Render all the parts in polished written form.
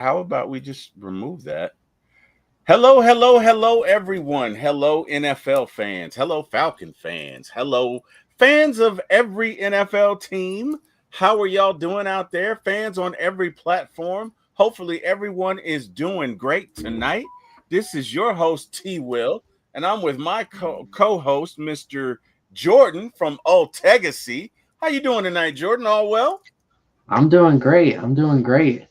How about we just remove that? Hello, hello, hello, everyone. Hello, NFL fans. Hello, Falcon fans. Hello, fans of every NFL team. How are y'all doing out there? Fans on every platform. Hopefully, everyone is doing great tonight. This is your host, T. Will, and I'm with my co-host, Mr. Jordan from Otegacy. How you doing tonight, Jordan? All well? I'm doing great. I'm doing great.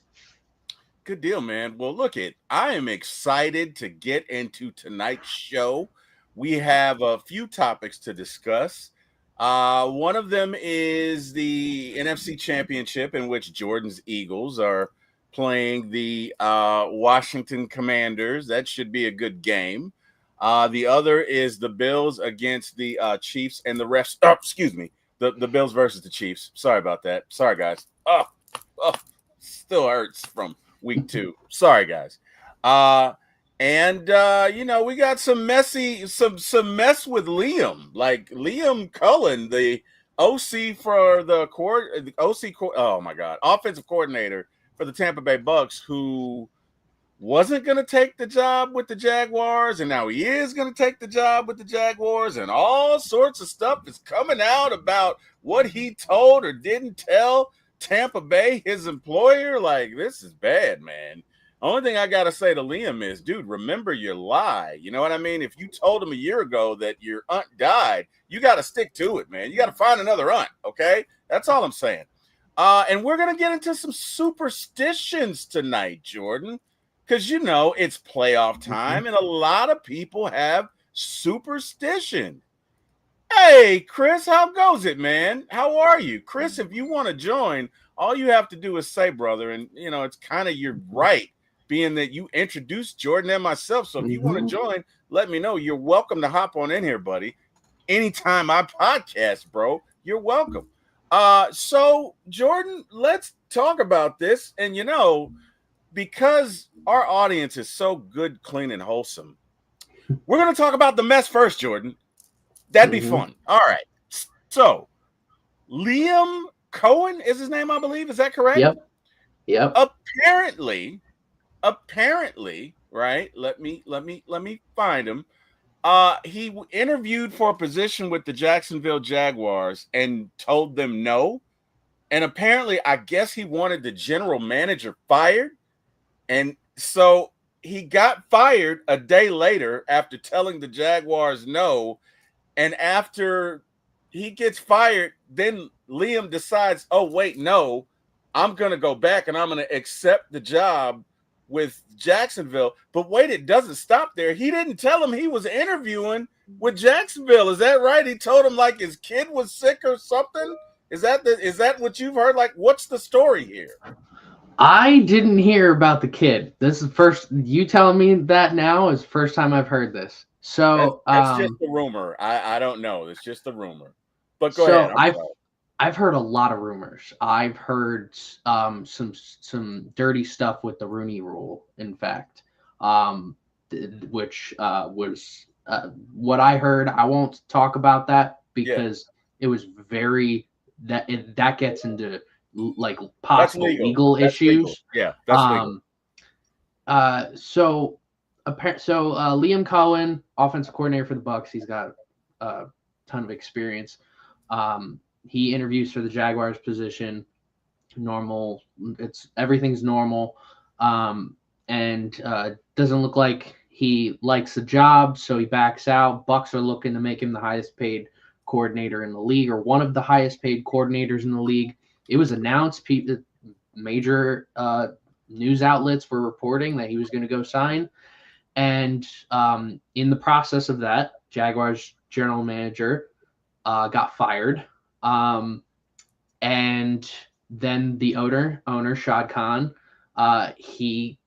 Good deal, man. Well, look it. I am excited to get into tonight's show. We have a few topics to discuss. One of them is the NFC Championship, in which Jordan's Eagles are playing the Washington Commanders. That should be a good game. The other is the Bills against the Chiefs and the refs. Oh, excuse me. The Bills versus the Chiefs. Sorry about that. Sorry, guys. Oh, still hurts from week two. Sorry, guys. And we got some mess with Liam. Like Liam Cullen, the OC for the oh my god, offensive coordinator for the Tampa Bay Bucks, who wasn't going to take the job with the Jaguars, and now he is going to take the job with the Jaguars, and all sorts of stuff is coming out about what he told or didn't tell Tampa Bay, his employer. Like, this is bad, man. Only thing I got to say to Liam is, dude, remember your lie. You know what I mean? If you told him a year ago that your aunt died, you got to stick to it, man. You got to find another aunt, okay? That's all I'm saying. And we're going to get into some superstitions tonight, Jordan, because, it's playoff time, and a lot of people have superstition. Hey, Chris, how goes it, man? How are you? Chris, if you want to join, all you have to do is say, brother, and, it's kind of your right, being that you introduced Jordan and myself. So if you want to join, let me know. You're welcome to hop on in here, buddy. Anytime I podcast, bro, you're welcome. So, Jordan, let's talk about this. And, because our audience is so good, clean, and wholesome, we're going to talk about the mess first, Jordan. That'd be fun. All right. So, Liam Cohen is his name, I believe. Is that correct? Yep. Apparently, right? Let me find him. He interviewed for a position with the Jacksonville Jaguars and told them no. And apparently, I guess he wanted the general manager fired. And so he got fired a day later after telling the Jaguars no. And after he gets fired, then Liam decides, oh, wait, no, I'm going to go back and I'm going to accept the job with Jacksonville. But wait, it doesn't stop there. He didn't tell him he was interviewing with Jacksonville. Is that right? He told him like his kid was sick or something. Is that what you've heard? Like, what's the story here? I didn't hear about the kid. This is first. You telling me that now is the first time I've heard this. So that's just a rumor. I don't know. It's just a rumor. But go ahead. I've heard a lot of rumors. I've heard some dirty stuff with the Rooney Rule. In fact, which was what I heard. I won't talk about that because it was that gets into like possible legal issues. Legal. Yeah, that's legal. So Liam Cohen, offensive coordinator for the Bucks, he's got a ton of experience. He interviews for the Jaguars position. Normal, everything's normal, and doesn't look like he likes the job, so he backs out. Bucks are looking to make him the highest paid coordinator in the league, or one of the highest paid coordinators in the league. It was announced, major news outlets were reporting that he was going to go sign. And in the process of that, Jaguars general manager got fired. And then the owner Shad Khan, he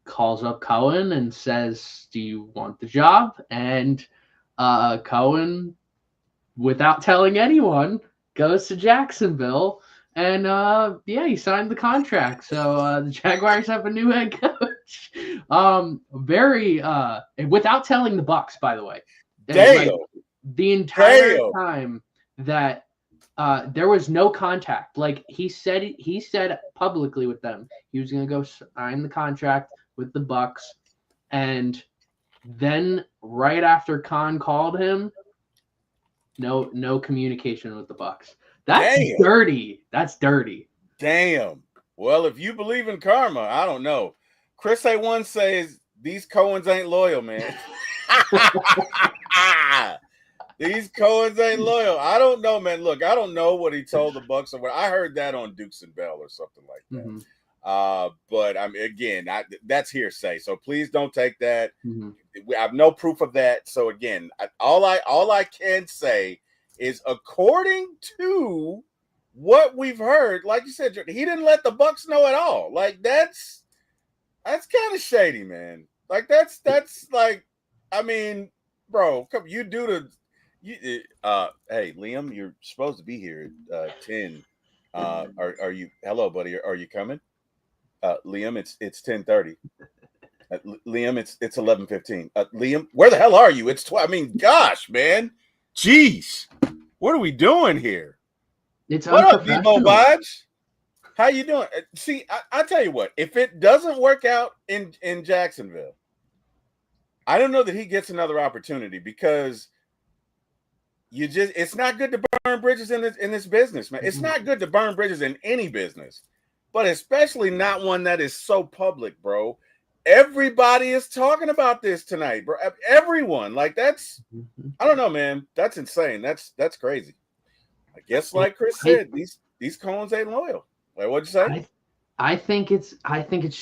calls up Cohen and says, do you want the job? And Cohen, without telling anyone, goes to Jacksonville. And he signed the contract. So the Jaguars have a new head coach. Without telling the Bucks, by the way. Damn. Like, the entire time that there was no contact. Like he said publicly with them, he was going to go sign the contract with the Bucks, and then right after Khan called him, no communication with the Bucks. That's Damn. dirty. That's dirty. Damn. Well, if you believe in karma, I don't know. Chris A1 says these Coens ain't loyal, man. These Coens ain't loyal. I don't know, man. Look, I don't know what he told the Bucks or what. I heard that on Dukes and Bell or something like that. Mm-hmm. But I mean, again, that's hearsay. So please don't take that. Mm-hmm. I have no proof of that. So again, all I can say is according to what we've heard, like you said, he didn't let the Bucks know at all. Like that's kind of shady, man. Like that's like, I mean, bro, come, you do the. Hey, Liam, you're supposed to be here at 10. Are you? Hello, buddy. Are you coming? Liam, it's 10:30. Liam, it's 11:15. Liam, where the hell are you? It's 12. I mean, gosh, man. Jeez. What are we doing here? It's what up, unprofessional. Debo Bodge? How you doing? See, I tell you what, if it doesn't work out in Jacksonville, I don't know that he gets another opportunity because it's not good to burn bridges in this business, man. It's not good to burn bridges in any business, but especially not one that is so public, bro. Everybody is talking about this tonight, bro. Everyone. Like that's, I don't know, man. That's insane. That's crazy. I guess like Chris said, these Coens ain't loyal. Like, what'd you say? I think it's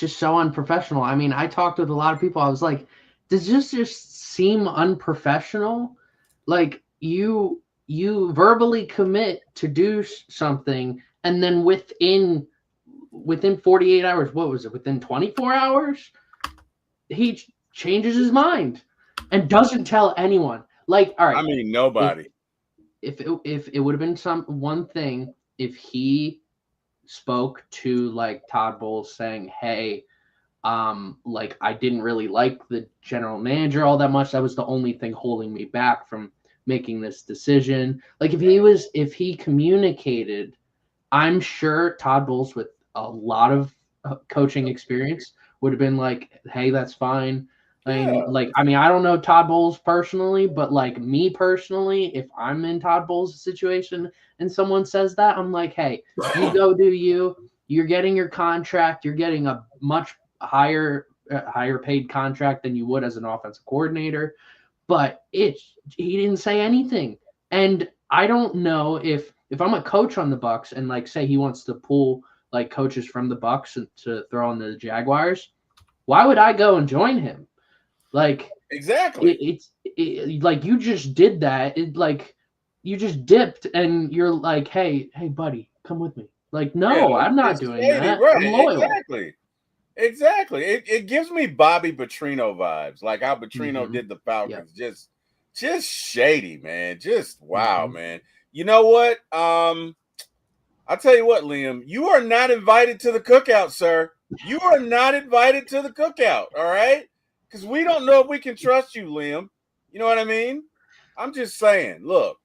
just so unprofessional. I mean, I talked with a lot of people. I was like, does this just seem unprofessional? Like you verbally commit to do something, and then within 48 hours, what was it? Within 24 hours, he changes his mind and doesn't tell anyone. Like, all right. I mean, nobody. If it would have been one thing if he spoke to like Todd Bowles saying, hey, like I didn't really like the general manager all that much. That was the only thing holding me back from making this decision. Like if he communicated, I'm sure Todd Bowles with a lot of coaching experience would have been like, hey, that's fine. Yeah. I mean, I don't know Todd Bowles personally, but like me personally, if I'm in Todd Bowles' situation and someone says that, I'm like, hey, you go do you. You're getting your contract. You're getting a much higher paid contract than you would as an offensive coordinator. But he didn't say anything. And I don't know if I'm a coach on the Bucks and like say he wants to pull like coaches from the Bucks to throw on the Jaguars, why would I go and join him? Like exactly, it's like you just did that. It like you just dipped and you're like, hey, buddy, come with me. Like, no, yeah, I'm not doing that. Right. I'm loyal. Exactly. It gives me Bobby Petrino vibes, like how Petrino did the Falcons. Yep. Just shady, man. Just wow, man. You know what? I'll tell you what, Liam, you are not invited to the cookout, sir. You are not invited to the cookout, all right? Because we don't know if we can trust you, Liam. You know what I mean? I'm just saying, look,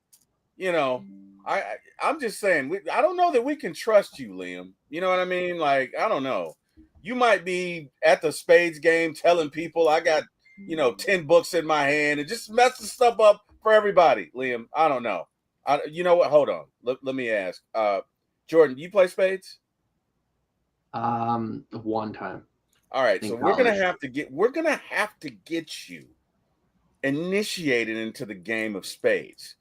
you know, I'm just saying, I don't know that we can trust you, Liam. You know what I mean? Like, I don't know. You might be at the Spades game telling people I got, 10 books in my hand and just messing stuff up for everybody, Liam. I don't know. You know what? Hold on. Let me ask. Jordan, do you play Spades? One time. All right, so we're gonna have to get you initiated into the game of Spades,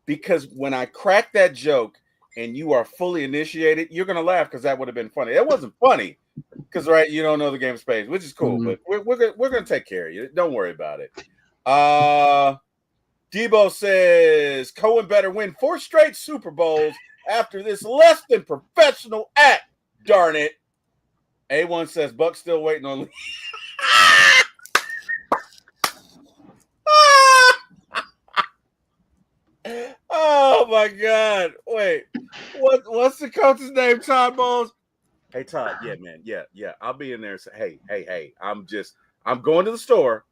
because when I crack that joke and you are fully initiated, you're gonna laugh because that would have been funny. It wasn't funny because right, you don't know the game of Spades, which is cool, but we're gonna take care of you. Don't worry about it. Debo says Cohen better win 4 straight Super Bowls after this less than professional act. Darn it. A1 says Buck's still waiting on. Oh my God! Wait, what's the coach's name? Todd Bowles. Hey Todd, yeah, man, yeah. I'll be in there. Say, hey. I'm going to the store.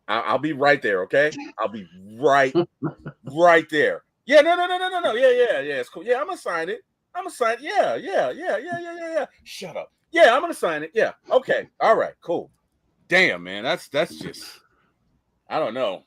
I'll be right there. Okay, I'll be right there. Yeah, no. Yeah. It's cool. Yeah, I'm gonna sign it. I'm gonna sign it. Yeah. Shut up. Yeah, I'm gonna sign it. Yeah. Okay. All right. Cool. Damn, man. That's just. I don't know.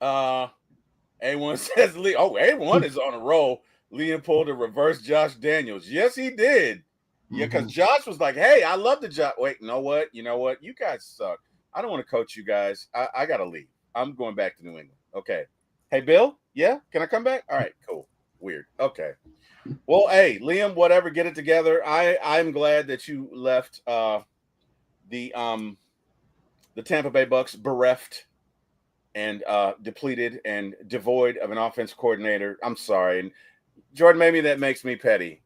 A1 says Lee. Oh, A1 is on a roll. Liam pulled a reverse Josh Daniels. Yes, he did. Yeah, because Josh was like, "Hey, I love the job." Wait, you know what? You guys suck. I don't want to coach you guys. I gotta leave. I'm going back to New England. Okay. Hey, Bill. Yeah, can I come back? All right, cool. Weird. Okay. Well, hey, Liam, whatever, get it together. I'm glad that you left the Tampa Bay Bucks bereft and depleted and devoid of an offense coordinator. I'm sorry. And Jordan, maybe that makes me petty.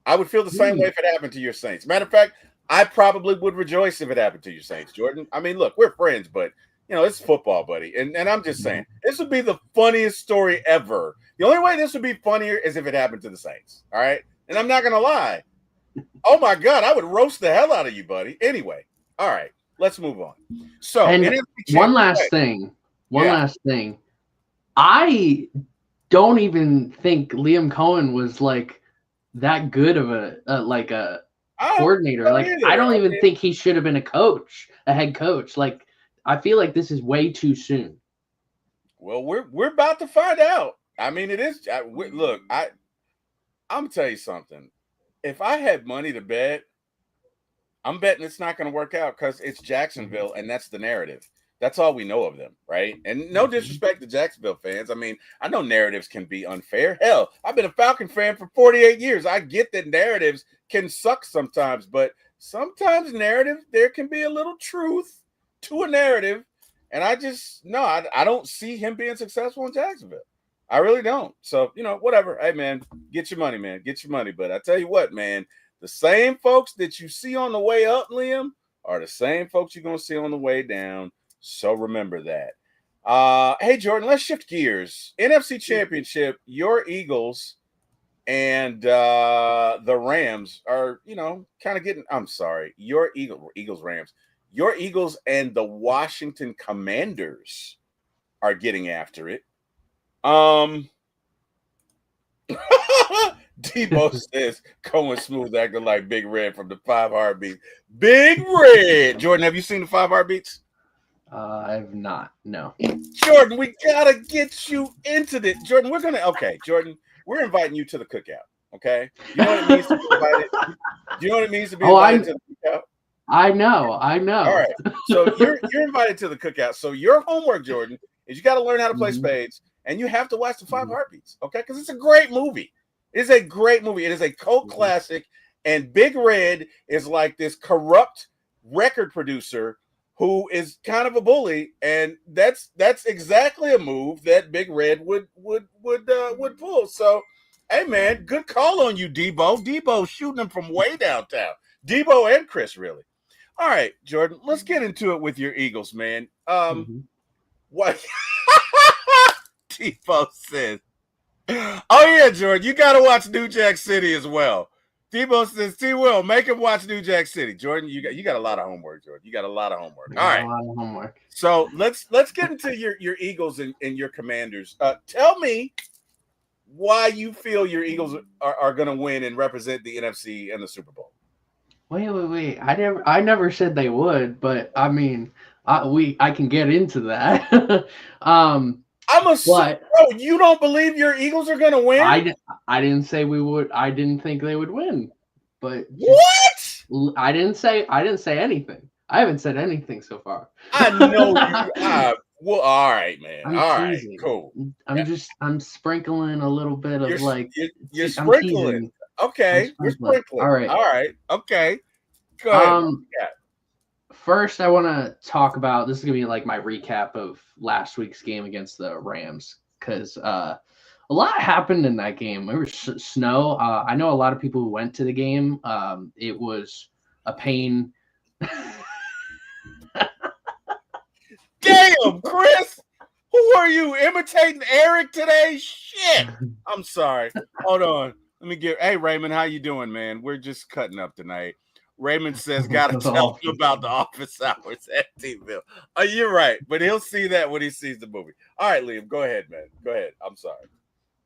I would feel the same way if it happened to your Saints. Matter of fact, I probably would rejoice if it happened to your Saints, Jordan. I mean, look, we're friends, but it's football, buddy. And I'm just saying, this would be the funniest story ever. The only way this would be funnier is if it happened to the Saints. All right. And I'm not gonna lie. Oh my God, I would roast the hell out of you, buddy. Anyway, all right, let's move on. So and one last thing. I don't even think Liam Cohen was like that good of a coordinator. Like, I don't even think he should have been a head coach. Like, I feel like this is way too soon. Well, we're about to find out. I mean, it is. Look, I'm gonna tell you something. If I had money to bet, I'm betting it's not going to work out because it's Jacksonville, and that's the narrative. That's all we know of them, right? And no disrespect to Jacksonville fans. I mean, I know narratives can be unfair. Hell, I've been a Falcon fan for 48 years. I get that narratives can suck sometimes, but sometimes there can be a little truth to a narrative. And I don't see him being successful in Jacksonville. I really don't. So, whatever. Hey, man, get your money, man. Get your money. But I tell you what, man, the same folks that you see on the way up, Liam, are the same folks you're going to see on the way down. So remember that. Hey, Jordan, let's shift gears. NFC Championship, your Eagles and the Rams are, kind of getting – I'm sorry, your Rams. Your Eagles and the Washington Commanders are getting after it. Debo says Cohen smooth acting like Big Red from the 5 Heartbeats. Big Red. Jordan, have you seen the 5 Heartbeats? I have not. No. Jordan, we gotta get you into this. Jordan, Jordan, we're inviting you to the cookout. Okay. You know what it means to be invited? Do you know what it means to be invited to the cookout? I know. All right. So you're invited to the cookout. So your homework, Jordan, is you got to learn how to play spades, and you have to watch the 5 Heartbeats. Okay, because it's a great movie. It is a great movie. It is a cult classic, and Big Red is like this corrupt record producer who is kind of a bully, and that's exactly a move that Big Red would pull. So, hey man, good call on you, Debo. Debo shooting them from way downtown. Debo and Chris, really. All right, Jordan, let's get into it with your Eagles, man. What Debo says. Oh yeah, Jordan, you got to watch New Jack City as well. Debo says, T-Will, make him watch New Jack City. Jordan, you got a lot of homework, Jordan. You got a lot of homework. All right. A lot of homework. So let's get into your Eagles and your Commanders. Tell me why you feel your Eagles are going to win and represent the NFC and the Super Bowl. Wait. I never said they would, but I mean, I can get into that. Bro, you don't believe your Eagles are going to win? I didn't say we would. I didn't think they would win. But what? I didn't say anything. I haven't said anything so far. I know you have. Well, all right, man. All right, cool. I'm sprinkling a little bit of you're sprinkling. Okay, we're sprinkling. All right. Okay. Go ahead. First, I want to talk about, this is going to be like my recap of last week's game against the Rams, because a lot happened in that game. There was snow. I know a lot of people who went to the game. It was a pain. Damn, Chris! Who are you, imitating Eric today? Shit! I'm sorry. Hold on. Hey, Raymond, how you doing, man? We're just cutting up tonight. Raymond says, gotta tell him about the office hours at T-Ville. Oh, you're right, but he'll see that when he sees the movie. All right, Liam, go ahead, man. Go ahead. I'm sorry.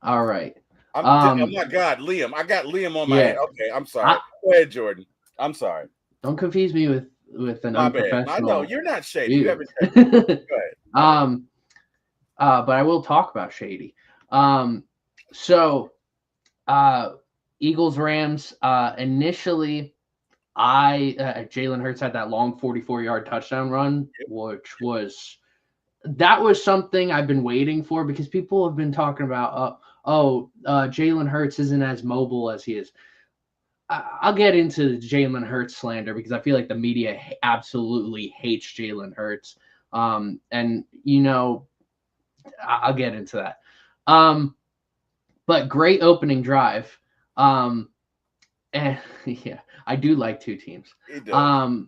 All right. Oh my God, Liam! I got Liam on my head. Yeah. Okay, I'm sorry. Go ahead, Jordan. I'm sorry. Don't confuse me with an My bad. I know unprofessional you're not shady. You have dude. integrity. Go ahead. My bad. But I will talk about Shady. So Eagles Rams. Initially, Jalen Hurts had that long 44-yard touchdown run, which was something I've been waiting for because people have been talking about Jalen Hurts isn't as mobile as he is. I'll get into Jalen Hurts slander because I feel like the media absolutely hates Jalen Hurts. And I'll get into that. But great opening drive. And yeah, I do like two teams. He does.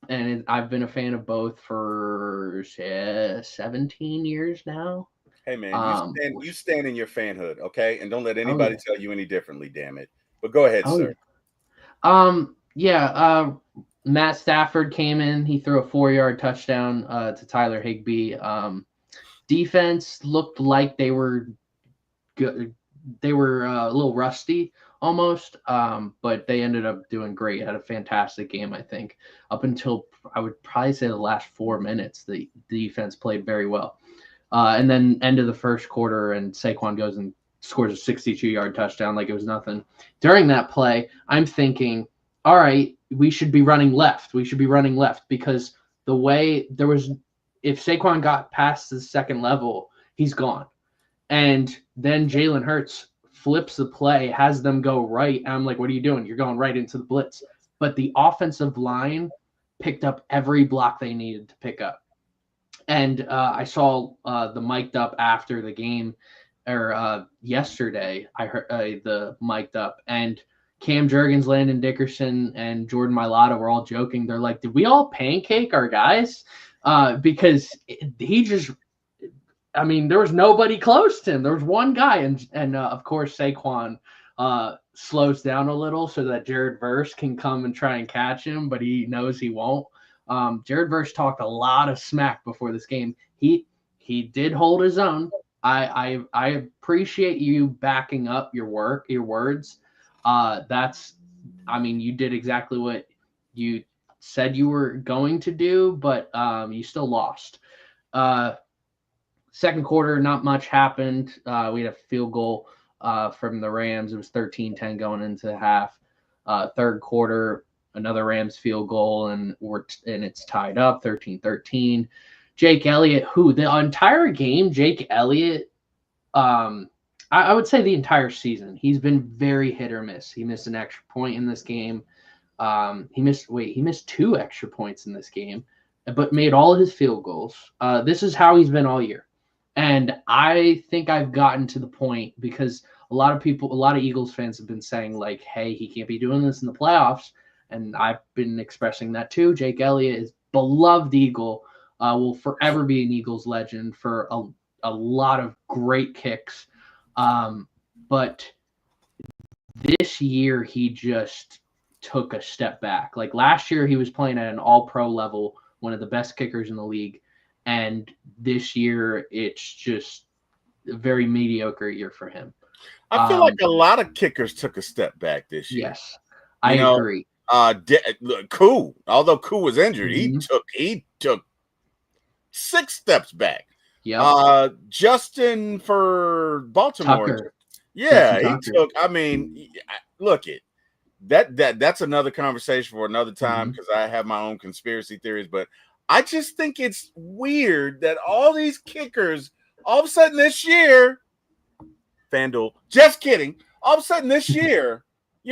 And I've been a fan of both for 17 years now. Hey man, you stand in your fanhood, okay? And don't let Oh anybody yeah. tell you any differently, damn it. But go ahead, Oh sir. yeah. Matt Stafford came in. He threw a 4-yard touchdown to Tyler Higbee. Defense looked like they were good. They were a little rusty almost, but they ended up doing great. Had a fantastic game, I think, up until I would probably say the last 4 minutes. The defense played very well, and then end of the first quarter, and Saquon goes and scores a 62-yard touchdown like it was nothing. During that play, I'm thinking, all right, we should be running left. We should be running left because the way there was, if Saquon got past the second level, he's gone. And then Jalen Hurts flips the play, has them go right. And I'm like, what are you doing? You're going right into the blitz. But the offensive line picked up every block they needed to pick up. And I saw the mic'd up after the game, or yesterday, I heard the mic'd up. And Cam Jurgens, Landon Dickerson, and Jordan Mailata were all joking. They're like, did we all pancake our guys? Because he just – I mean, there was nobody close to him. There was one guy, and of course Saquon slows down a little so that Jared Verse can come and try and catch him, but he knows he won't. Jared Verse talked a lot of smack before this game. He did hold his own. I appreciate you backing up your words. You did exactly what you said you were going to do, but you still lost. Second quarter, not much happened. We had a field goal from the Rams. It was 13-10 going into the half. Third quarter, another Rams field goal, and it's tied up 13-13. Jake Elliott, the entire game, Jake Elliott, I would say the entire season, he's been very hit or miss. He missed an extra point in this game. He missed 2 extra points in this game, but made all of his field goals. This is how he's been all year. And I think I've gotten to the point because a lot of Eagles fans have been saying like, hey, he can't be doing this in the playoffs. And I've been expressing that too. Jake Elliott is beloved Eagle, will forever be an Eagles legend for a lot of great kicks. But this year he just took a step back. Like last year he was playing at an all-pro level, one of the best kickers in the league. And this year, it's just a very mediocre year for him. I feel like a lot of kickers took a step back this year. Yes, I agree. Koo, although Koo was injured, Mm-hmm. he took 6 steps back. Yeah. Justin for Baltimore. Tucker. Yeah, he took. I mean, look that's another conversation for another time because I have my own conspiracy theories, but I just think it's weird that all these kickers, all of a sudden this year, FanDuel, just kidding, all of a sudden this year,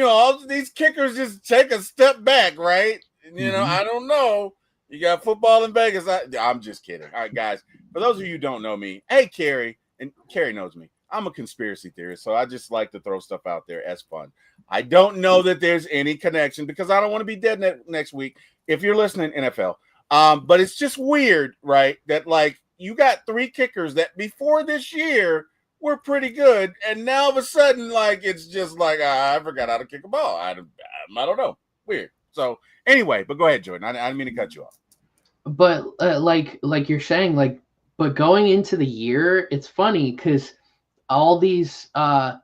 all these kickers just take a step back, right? I don't know. You got football in Vegas. I'm just kidding. All right, guys, for those of you who don't know me, hey, Carrie, and Carrie knows me. I'm a conspiracy theorist, so I just like to throw stuff out there as fun. I don't know that there's any connection because I don't want to be dead next week. If you're listening, NFL. But it's just weird, right? That like you got 3 kickers that before this year were pretty good, and now all of a sudden, like it's just like I forgot how to kick a ball. I don't know, weird. So anyway, but go ahead, Jordan. I didn't mean to cut you off. But like you're saying, but going into the year, it's funny because all these everyone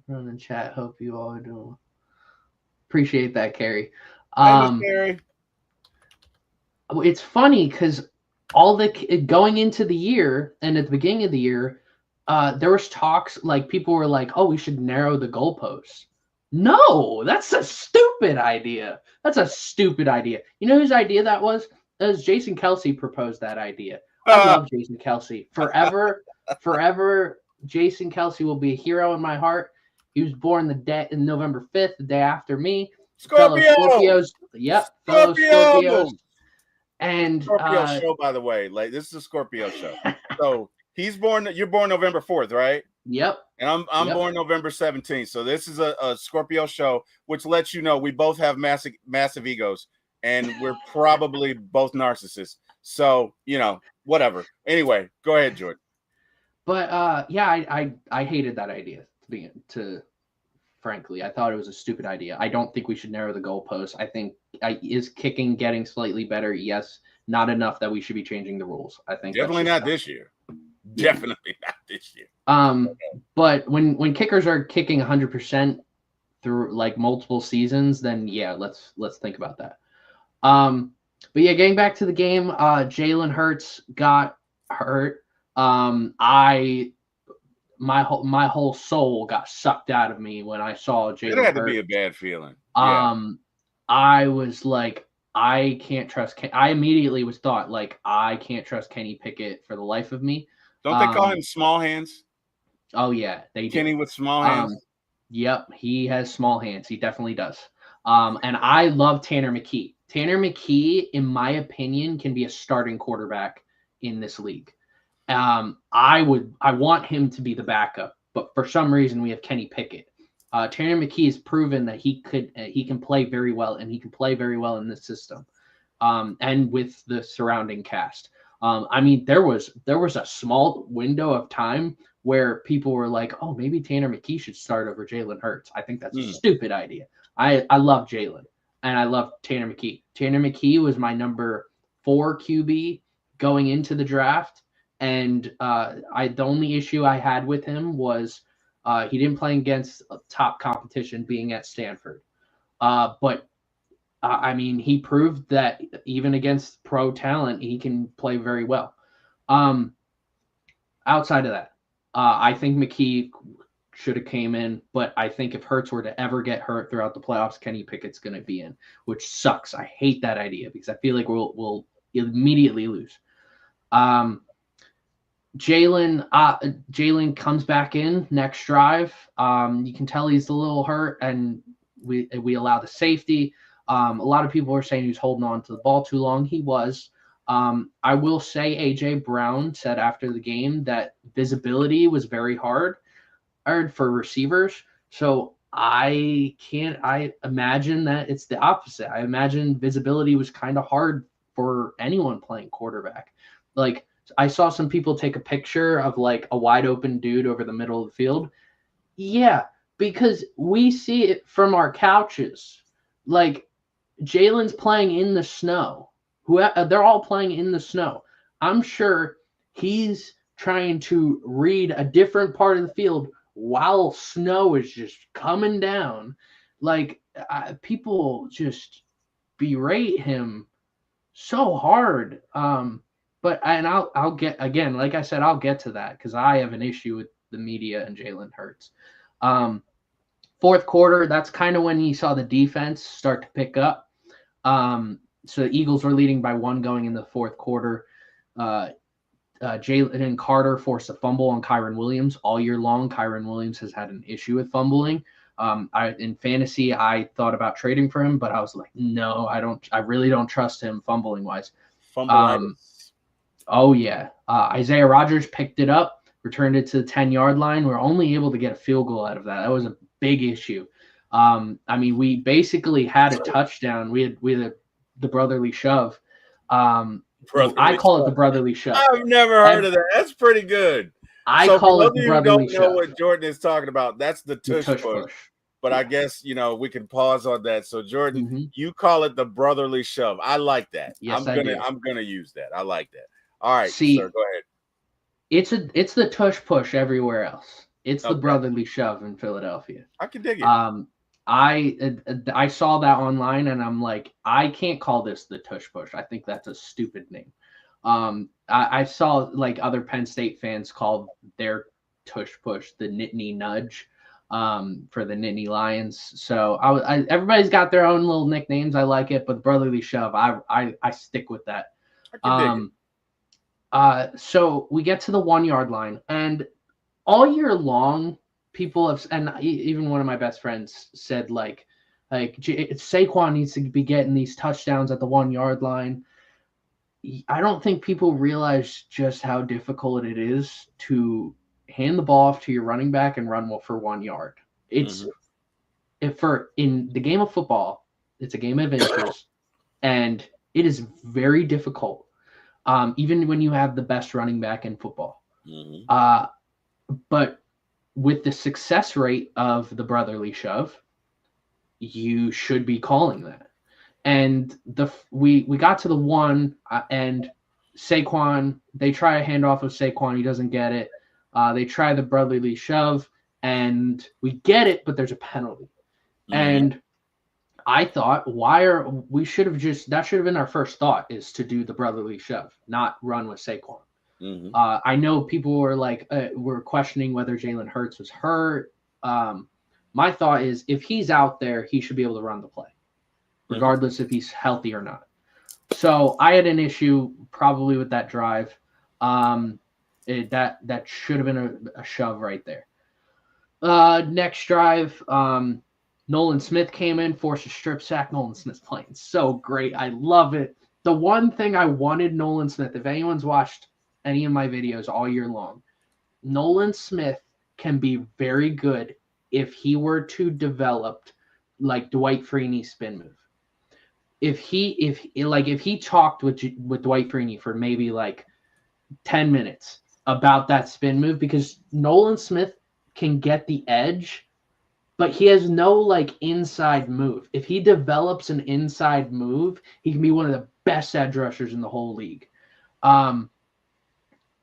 in chat, hope you all are doing. Appreciate that, Carrie. Hey, Miss Carrie. It's funny because all the going into the year and at the beginning of the year, there was talks like people were like, "Oh, we should narrow the goalposts." No, that's a stupid idea. That's a stupid idea. You know whose idea that was? That was Jason Kelsey proposed that idea. I love Jason Kelsey. Forever, forever, Jason Kelsey will be a hero in my heart. He was born in November 5th, the day after me. Scorpio. Fellow Scorpios. Yep, fellow Scorpios. And Scorpio show, by the way, like this is a Scorpio show. So you're born November 4th, right? Yep. And I'm born November 17th. So this is a Scorpio show, which lets you know we both have massive egos, and we're probably both narcissists. So, whatever. Anyway, go ahead, Jordan. But yeah, I hated that idea frankly. I thought it was a stupid idea. I don't think we should narrow the goalposts. I think is kicking getting slightly better? Yes, not enough that we should be changing the rules. I think definitely not this year. Definitely not this year. But when kickers are kicking 100% through like multiple seasons, then yeah, let's think about that. But yeah, getting back to the game, Jalen Hurts got hurt. My whole soul got sucked out of me when I saw Jalen Hurts. It had to be a bad feeling. I was like, I can't trust. I immediately was thought like I can't trust Kenny Pickett for the life of me. Don't they call him small hands? Oh yeah, they do. Kenny with small hands. Yep, he has small hands. He definitely does. And I love Tanner McKee. Tanner McKee, in my opinion, can be a starting quarterback in this league. I want him to be the backup, but for some reason we have Kenny Pickett. Tanner McKee has proven that he can play very well, and he can play very well in this system, and with the surrounding cast. I mean, there was a small window of time where people were like, "Oh, maybe Tanner McKee should start over Jalen Hurts." I think that's a stupid idea. I love Jalen, and I love Tanner McKee. Tanner McKee was my number 4 QB going into the draft. And the only issue I had with him was he didn't play against top competition, being at Stanford. But I mean, he proved that even against pro talent, he can play very well. Outside of that, I think McKee should have came in, but I think if Hurts were to ever get hurt throughout the playoffs, Kenny Pickett's going to be in, which sucks. I hate that idea because I feel like we'll immediately lose. Jalen comes back in next drive. You can tell he's a little hurt, and we allow the safety. A lot of people are saying he's holding on to the ball too long. He was. I will say AJ Brown said after the game that visibility was very hard for receivers. So I imagine that it's the opposite. I imagine visibility was kind of hard for anyone playing quarterback. Like, I saw some people take a picture of like a wide open dude over the middle of the field. Yeah, because we see it from our couches. Like, Jalen's playing in the snow. They're all playing in the snow. I'm sure he's trying to read a different part of the field while snow is just coming down. Like, people just berate him so hard. I'll get, again, like I said, I'll get to that because I have an issue with the media and Jalen Hurts. Fourth quarter, that's kind of when you saw the defense start to pick up. So the Eagles were leading by 1 going in the fourth quarter. Jalen Carter forced a fumble on Kyren Williams. All year long, Kyren Williams has had an issue with fumbling. In fantasy, I thought about trading for him, but I was like, no, I really don't trust him fumbling wise. Oh, yeah. Isaiah Rodgers picked it up, returned it to the 10-yard line. We're only able to get a field goal out of that. That was a big issue. I mean, we basically had a touchdown. We had the brotherly shove. I call it the brotherly shove. I've never heard of that. That's pretty good. I call it the brotherly shove. Don't know what Jordan is talking about. That's the tush push. But I guess, we can pause on that. So, Jordan, you call it the brotherly shove. I like that. Yes, I'm gonna use that. I like that. All right, sir, go ahead. It's the tush push everywhere else. It's the Okay, brotherly shove in Philadelphia. I can dig it. Um, I saw that online and I'm like, I can't call this the tush push. I think that's a stupid name. I saw like other Penn State fans call their tush push the Nittany nudge, for the Nittany Lions. So everybody's got their own little nicknames. I like it, but the brotherly shove, I stick with that. I can dig it. Um, so we get to the 1 yard line, and all year long, people have, and even one of my best friends said, Saquon needs to be getting these touchdowns at the 1 yard line. I don't think people realize just how difficult it is to hand the ball off to your running back and run for 1 yard. It's in the game of football, it's a game of inches, and it is very difficult. Even when you have the best running back in football. Mm-hmm. But with the success rate of the brotherly shove, you should be calling that. And we got to the 1, and Saquon, they try a handoff of Saquon, he doesn't get it. They try the brotherly shove, and we get it, but there's a penalty. Mm-hmm. And I thought, that should have been our first thought, is to do the brotherly shove, not run with Saquon. Mm-hmm. I know people were were questioning whether Jalen Hurts was hurt. My thought is, if he's out there, he should be able to run the play, regardless if he's healthy or not. So I had an issue probably with that drive. That should have been a shove right there. Next drive, Nolan Smith came in, forced a strip sack. Nolan Smith's playing so great. I love it. The one thing I wanted Nolan Smith, if anyone's watched any of my videos all year long, Nolan Smith can be very good if he were to develop like Dwight Freeney's spin move. If he talked with Dwight Freeney for maybe like 10 minutes about that spin move, because Nolan Smith can get the edge, but he has no like inside move. If he develops an inside move, he can be one of the best edge rushers in the whole league.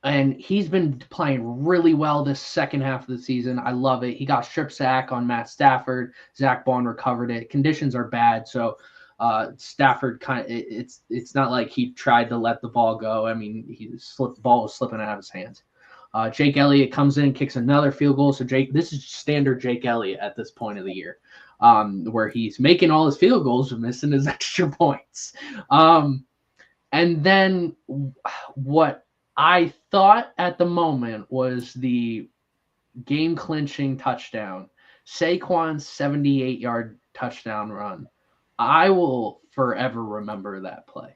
And he's been playing really well this second half of the season. I love it. He got strip sack on Matt Stafford. Zach Bond recovered it. Conditions are bad, so Stafford it's not like he tried to let the ball go. I mean, the ball was slipping out of his hands. Jake Elliott comes in, kicks another field goal. So this is standard Jake Elliott at this point of the year, where he's making all his field goals and missing his extra points. And then what I thought at the moment was the game-clinching touchdown, Saquon's 78-yard touchdown run. I will forever remember that play.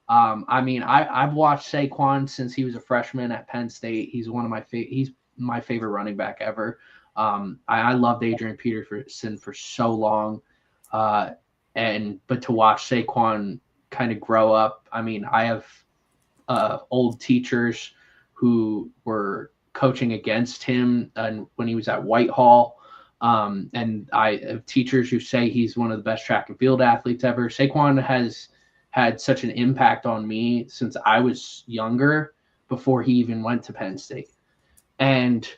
I've watched Saquon since he was a freshman at Penn State. He's he's my favorite running back ever. I loved Adrian Peterson for so long, but to watch Saquon kind of grow up. I mean, I have old teachers who were coaching against him and when he was at Whitehall. And I have teachers who say he's one of the best track and field athletes ever. Saquon has had such an impact on me since I was younger, before he even went to Penn State. And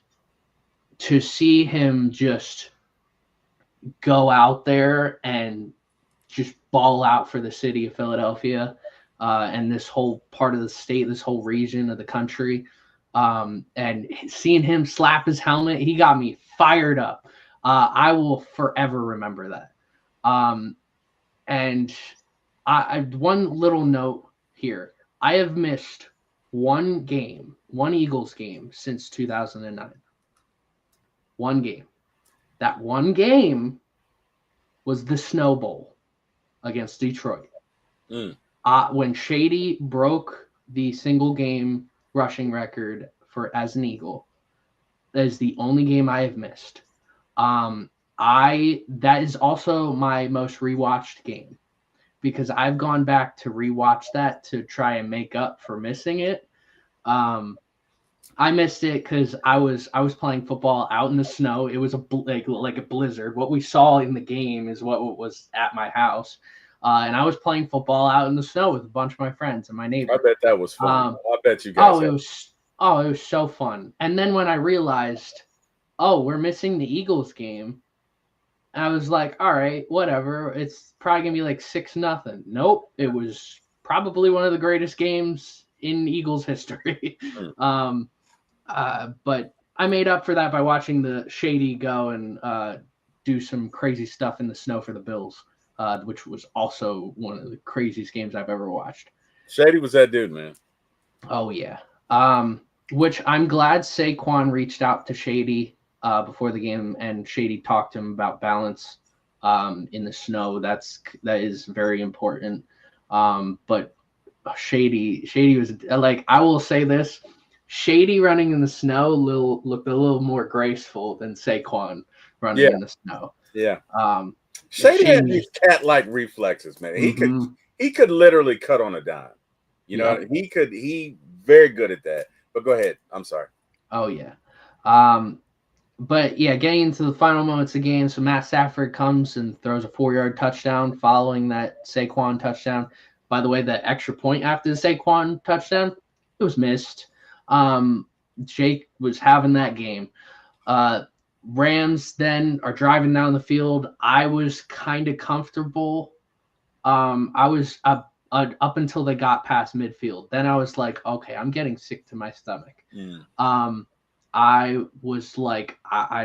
to see him just go out there and just ball out for the city of Philadelphia, and this whole part of the state, this whole region of the country, and seeing him slap his helmet, he got me fired up. I will forever remember that. And one little note here. I have missed one Eagles game since 2009. One game. That one game was the Snow Bowl against Detroit. When Shady broke the single game rushing record as an Eagle, that is the only game I have missed. That is also my most rewatched game, because I've gone back to rewatch that to try and make up for missing it. I missed it because I was playing football out in the snow. It was like a blizzard. What we saw in the game is what was at my house, and I was playing football out in the snow with a bunch of my friends and my neighbor. I bet that was fun. I bet you guys. It was Oh, it was so fun. And then when I realized, oh, we're missing the Eagles game, I was like, all right, whatever. It's probably gonna be like 6-0. Nope, it was probably one of the greatest games in Eagles history. Mm. But I made up for that by watching the Shady go and do some crazy stuff in the snow for the Bills, which was also one of the craziest games I've ever watched. Shady was that dude, man. Oh yeah. Which I'm glad Saquon reached out to Shady before the game, and Shady talked to him about balance in the snow. That is very important. But Shady was like, I will say this: Shady running in the snow looked a little more graceful than Saquon running Yeah, in the snow. yeah. Um, Shady had Shady these just, cat-like reflexes, man. mm-hmm, He could literally cut on a dime. You know, yep. he very good at that. But go ahead. I'm sorry. Oh yeah. But yeah, getting into the final moments of the game, so Matt Stafford comes and throws a 4-yard touchdown following that Saquon touchdown. By the way, the extra point after the Saquon touchdown, it was missed. Jake was having that game. Rams then are driving down the field. I was kind of comfortable. I was up until they got past midfield. Then I was like, okay, I'm getting sick to my stomach. Mm. I was like, I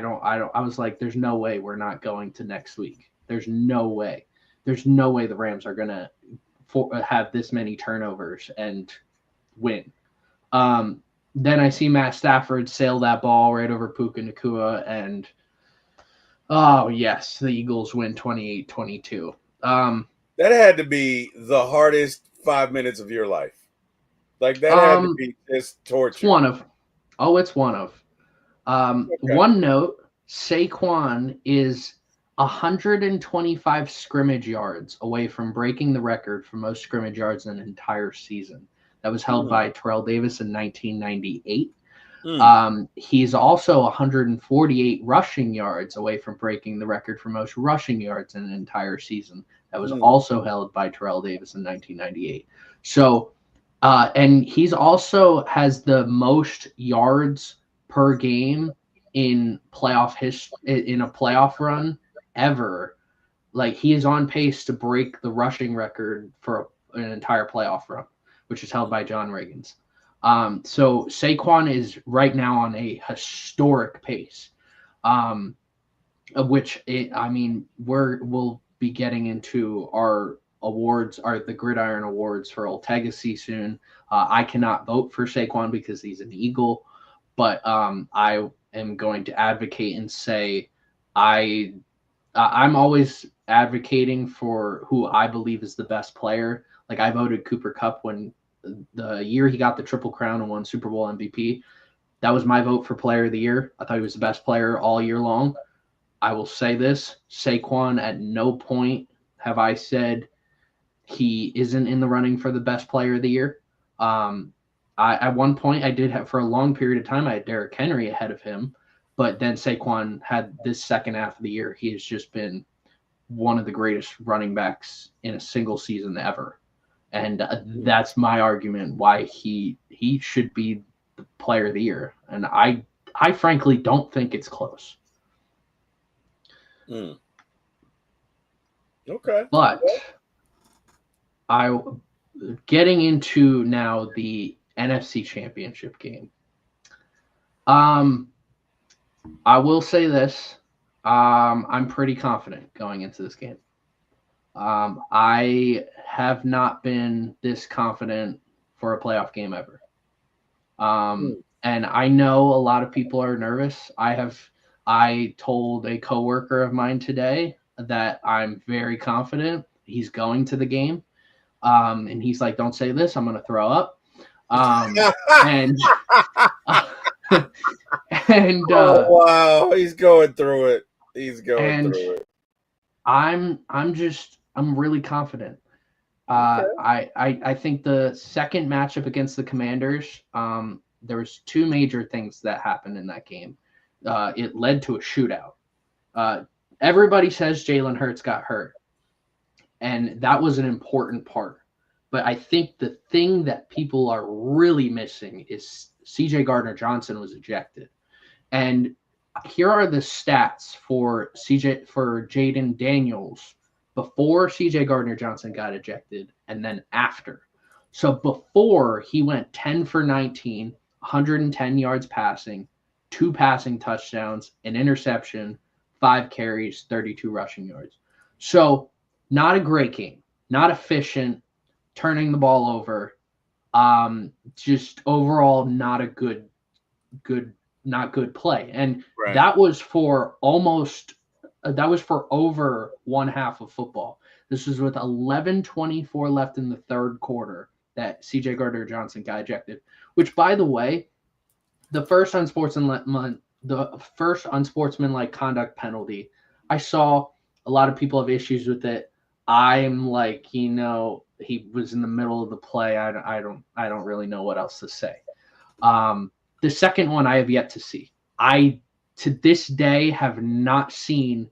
was like, there's no way we're not going to next week. There's no way. There's no way the Rams are going to have this many turnovers and win. Then I see Matt Stafford sail that ball right over Puka Nacua, and oh, yes, the Eagles win 28-22. That had to be the hardest 5 minutes of your life. Like that had to Um, be just it's torture. one of, oh, it's one of. Okay. One note, Saquon is 125 scrimmage yards away from breaking the record for most scrimmage yards in an entire season. That was held Mm. by Terrell Davis in 1998. Mm. He's also 148 rushing yards away from breaking the record for most rushing yards in an entire season. That was Mm. also held by Terrell Davis in 1998. So, and he's also has the most yards per game in in a playoff run ever. Like he is on pace to break the rushing record for an entire playoff run, which is held by John Riggins. So Saquon is right now on a historic pace, of which I mean we'll be getting into our awards, the Gridiron Awards for Old soon. I cannot vote for Saquon because he's an Eagle, but I am going to advocate and say I I'm always advocating for who I believe is the best player. Like I voted Cooper Kupp when the year he got the Triple Crown and won Super Bowl MVP. That was my vote for Player of the Year. I thought he was the best player all year long. I will say this: Saquon, at no point have I said he isn't in the running for the best Player of the Year. At one point I did have, for a long period of time, I had Derrick Henry ahead of him, but then Saquon had this second half of the year. He has just been one of the greatest running backs in a single season ever, and that's my argument why he should be the Player of the Year. And I frankly don't think it's close. Mm. Okay. But I getting into now the NFC Championship game. I will say this. I'm pretty confident going into this game. I have not been this confident for a playoff game ever. And I know a lot of people are nervous. I told a coworker of mine today that I'm very confident he's going to the game. And he's like, "Don't say this. I'm going to throw up." And and Oh wow, he's going through it. He's going and through it. I'm really confident. I think the second matchup against the Commanders, there was two major things that happened in that game. It led to a shootout. Everybody says Jalen Hurts got hurt, and that was an important part. But I think the thing that people are really missing is CJ Gardner-Johnson was ejected. And here are the stats for Jaden Daniels before CJ Gardner-Johnson got ejected and then after. So before, he went 10 for 19, 110 yards passing, 2 passing touchdowns, an interception, 5 carries, 32 rushing yards. So not a great game, not efficient, turning the ball over. Just overall not a good play. And Right. that was for over one half of football. This was with 11:24 left in the third quarter that CJ Gardner-Johnson got ejected, which, by the way, the first unsportsmanlike conduct penalty, I saw a lot of people have issues with it. I'm like, he was in the middle of the play. I don't really know what else to say. The second one I have yet to see. I, to this day, have not seen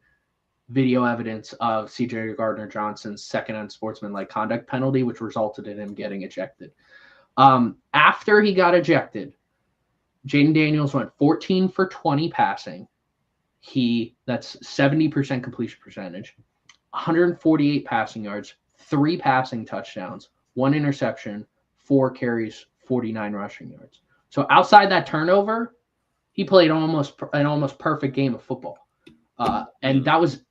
video evidence of CJ Gardner-Johnson's second unsportsmanlike conduct penalty, which resulted in him getting ejected. After he got ejected, Jaden Daniels went 14 for 20 passing. That's 70% completion percentage, 148 passing yards, 3 passing touchdowns, 1 interception, 4 carries, 49 rushing yards. So outside that turnover, he played an almost perfect game of football. And that was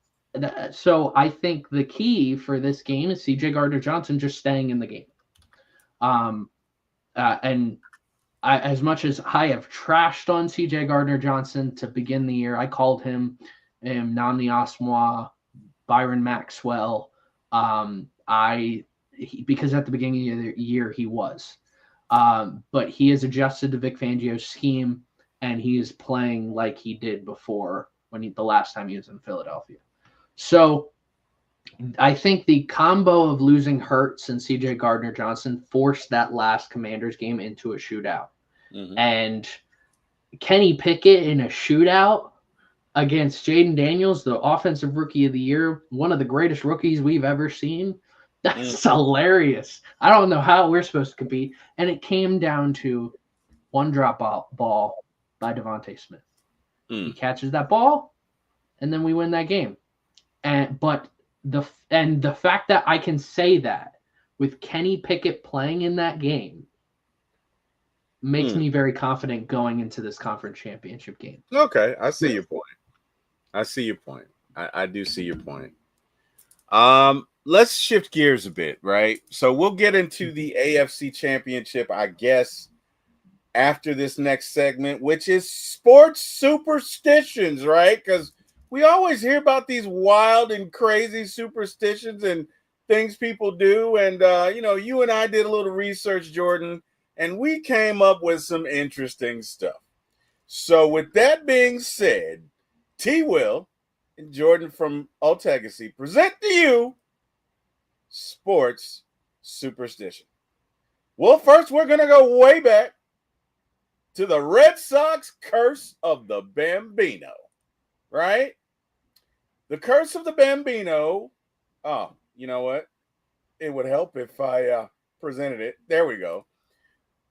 so I think the key for this game is CJ Gardner-Johnson just staying in the game. As much as I have trashed on CJ Gardner-Johnson to begin the year, I called him Namni Asmoah, Byron Maxwell. Because at the beginning of the year he was. But he has adjusted to Vic Fangio's scheme, and he is playing like he did before the last time he was in Philadelphia. So I think the combo of losing Hurts and CJ Gardner-Johnson forced that last Commanders game into a shootout. Mm-hmm. And Kenny Pickett in a shootout against Jaden Daniels, the offensive rookie of the year, one of the greatest rookies we've ever seen. That's hilarious. I don't know how we're supposed to compete. And it came down to one drop ball by Devontae Smith. He catches that ball, and then we win that game. But the fact that I can say that with Kenny Pickett playing in that game makes me very confident going into this conference championship game. Okay, I see your point. I do see your point. Let's shift gears a bit, right? So we'll get into the AFC Championship, I guess, after this next segment, which is sports superstitions, right? Because we always hear about these wild and crazy superstitions and things people do. And, you and I did a little research, Jordan, and we came up with some interesting stuff. So with that being said, T. Will and Jordan from Otagossee present to you sports superstition. Well, first we're going to go way back to the Red Sox curse of the Bambino, right? The curse of the Bambino. Oh, you know what? It would help if I presented it. There we go.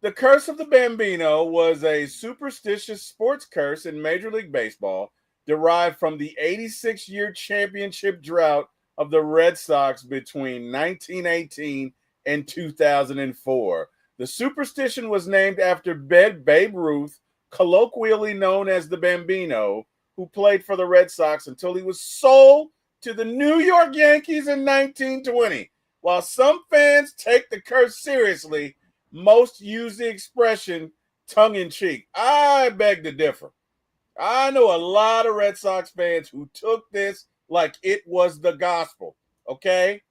The curse of the Bambino was a superstitious sports curse in Major League Baseball derived from the 86-year championship drought of the Red Sox between 1918 and 2004. The superstition was named after Babe Ruth, colloquially known as the Bambino, who played for the Red Sox until he was sold to the New York Yankees in 1920. While some fans take the curse seriously, most use the expression tongue-in-cheek. I beg to differ. I know a lot of Red Sox fans who took this like it was the gospel, okay?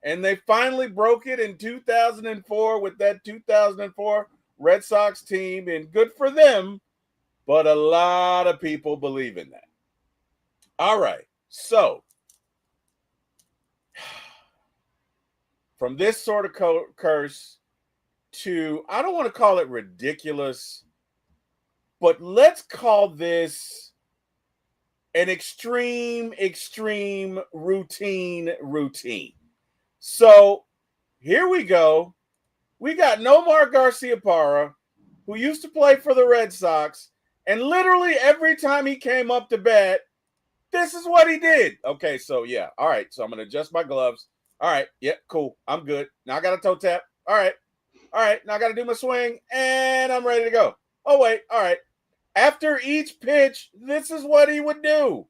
And they finally broke it in 2004 with that 2004 Red Sox team, and good for them, but a lot of people believe in that. All right, so from this sort of curse to, I don't want to call it ridiculous, but let's call this an extreme routine. So here we go. We got Nomar Garciaparra who used to play for the Red Sox, and literally every time he came up to bat, this is what he did. Okay, so yeah, all right. So I'm gonna adjust my gloves. All right, yeah, cool. I'm good. Now I got a toe tap. All right. Now I got to do my swing, and I'm ready to go. Oh wait, all right. After each pitch, this is what he would do.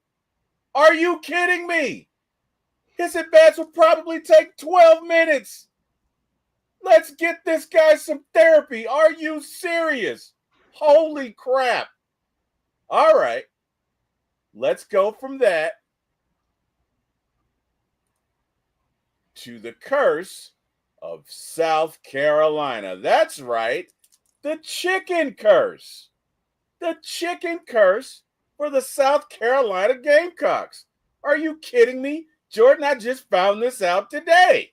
Are you kidding me? His at bats would probably take 12 minutes. Let's get this guy some therapy. Are you serious? Holy crap. All right. Let's go from that to the curse of South Carolina. That's right. The chicken curse. The chicken curse for the South Carolina Gamecocks. Are you kidding me? Jordan, I just found this out today.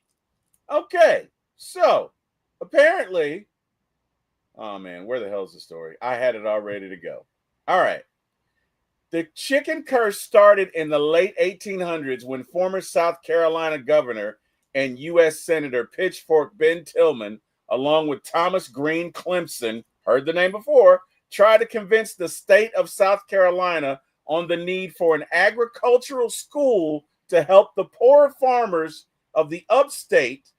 Okay, so apparently, oh man, where the hell is the story? I had it all ready to go. All right. The chicken curse started in the late 1800s when former South Carolina governor and U.S. Senator Pitchfork Ben Tillman, along with Thomas Green Clemson, heard the name before, tried to convince the state of South Carolina on the need for an agricultural school to help the poorer farmers of the upstate.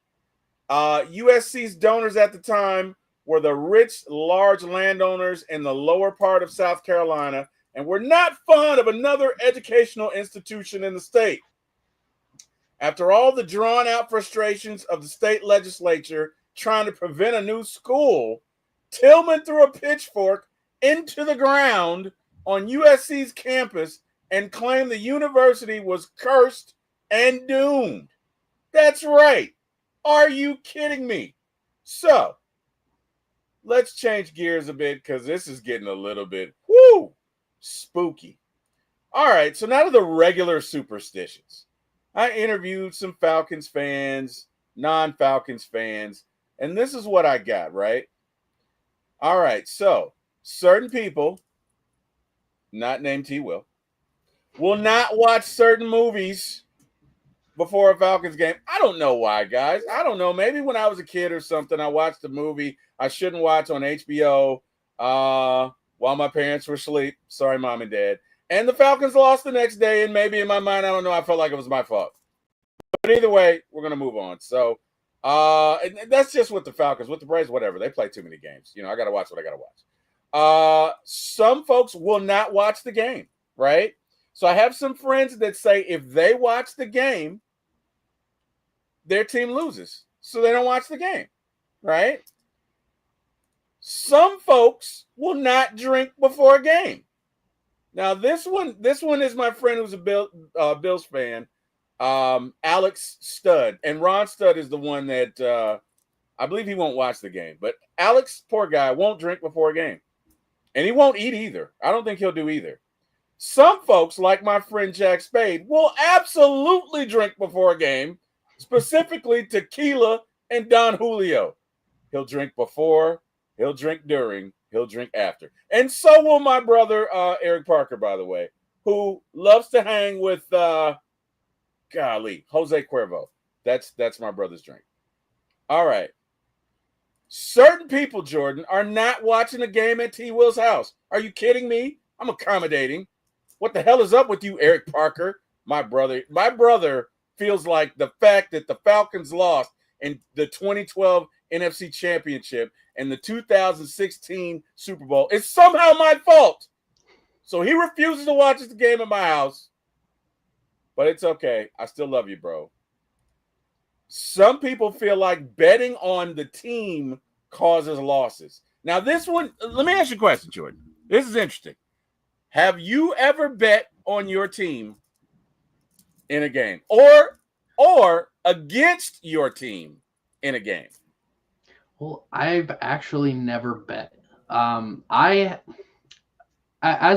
USC's donors at the time were the rich, large landowners in the lower part of South Carolina and were not fond of another educational institution in the state. After all the drawn-out frustrations of the state legislature trying to prevent a new school, Tillman threw a pitchfork into the ground on USC's campus and claimed the university was cursed and doomed. That's right. Are you kidding me? So, let's change gears a bit because this is getting a little bit, spooky. All right, so now to the regular superstitions. I interviewed some Falcons fans, non-Falcons fans, and this is what I got, right? All right, so certain people, not named T. Will not watch certain movies before a Falcons game. I don't know why, guys. I don't know. Maybe when I was a kid or something, I watched a movie I shouldn't watch on HBO while my parents were asleep. Sorry, mom and dad. And the Falcons lost the next day, and maybe in my mind, I don't know, I felt like it was my fault. But either way, we're going to move on. So and that's just with the Falcons. With the Braves, whatever. They play too many games. You know, I got to watch what I got to watch. Some folks will not watch the game, right? So I have some friends that say if they watch the game, their team loses. So they don't watch the game, right? Some folks will not drink before a game. Now, this one is my friend who's a Bills fan, Alex Studd. And Ron Studd is the one that I believe he won't watch the game. But Alex, poor guy, won't drink before a game. And he won't eat either. I don't think he'll do either. Some folks, like my friend Jack Spade, will absolutely drink before a game, specifically tequila and Don Julio. He'll drink before, he'll drink during, he'll drink after. And so will my brother, Eric Parker, by the way, who loves to hang with, Jose Cuervo. That's my brother's drink. All right. Certain people, Jordan, are not watching a game at T. Will's house. Are you kidding me? I'm accommodating. What the hell is up with you, Eric Parker? My brother feels like the fact that the Falcons lost in the 2012 NFC Championship and the 2016 Super Bowl is somehow my fault. So he refuses to watch the game at my house. But it's okay. I still love you, bro. Some people feel like betting on the team causes losses. Now, this one, let me ask you a question, Jordan. This is interesting. Have you ever bet on your team in a game or against your team in a game? Well, I've actually never bet. As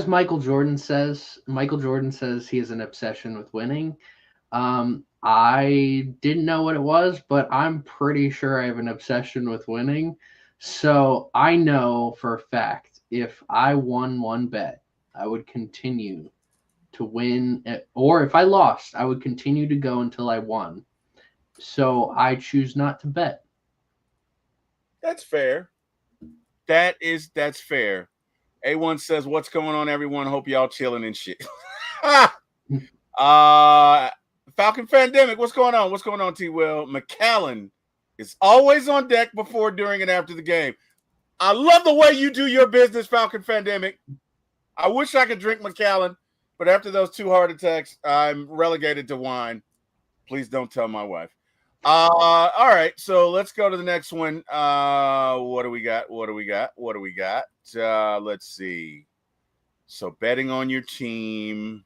Michael Jordan says he has an obsession with winning. I didn't know what it was, but I'm pretty sure I have an obsession with winning. So I know for a fact if I won one bet, I would continue to win, or if I lost, I would continue to go until I won. So I choose not to bet. That's fair. That's fair. A1 says, "What's going on, everyone? Hope y'all chilling and shit." Falcon Fandemic, what's going on? What's going on, T. Will? McAllen is always on deck before, during, and after the game. I love the way you do your business, Falcon Fandemic. I wish I could drink McAllen, but after those 2 heart attacks, I'm relegated to wine. Please don't tell my wife. All right, so let's go to the next one. What do we got? Let's see. So betting on your team.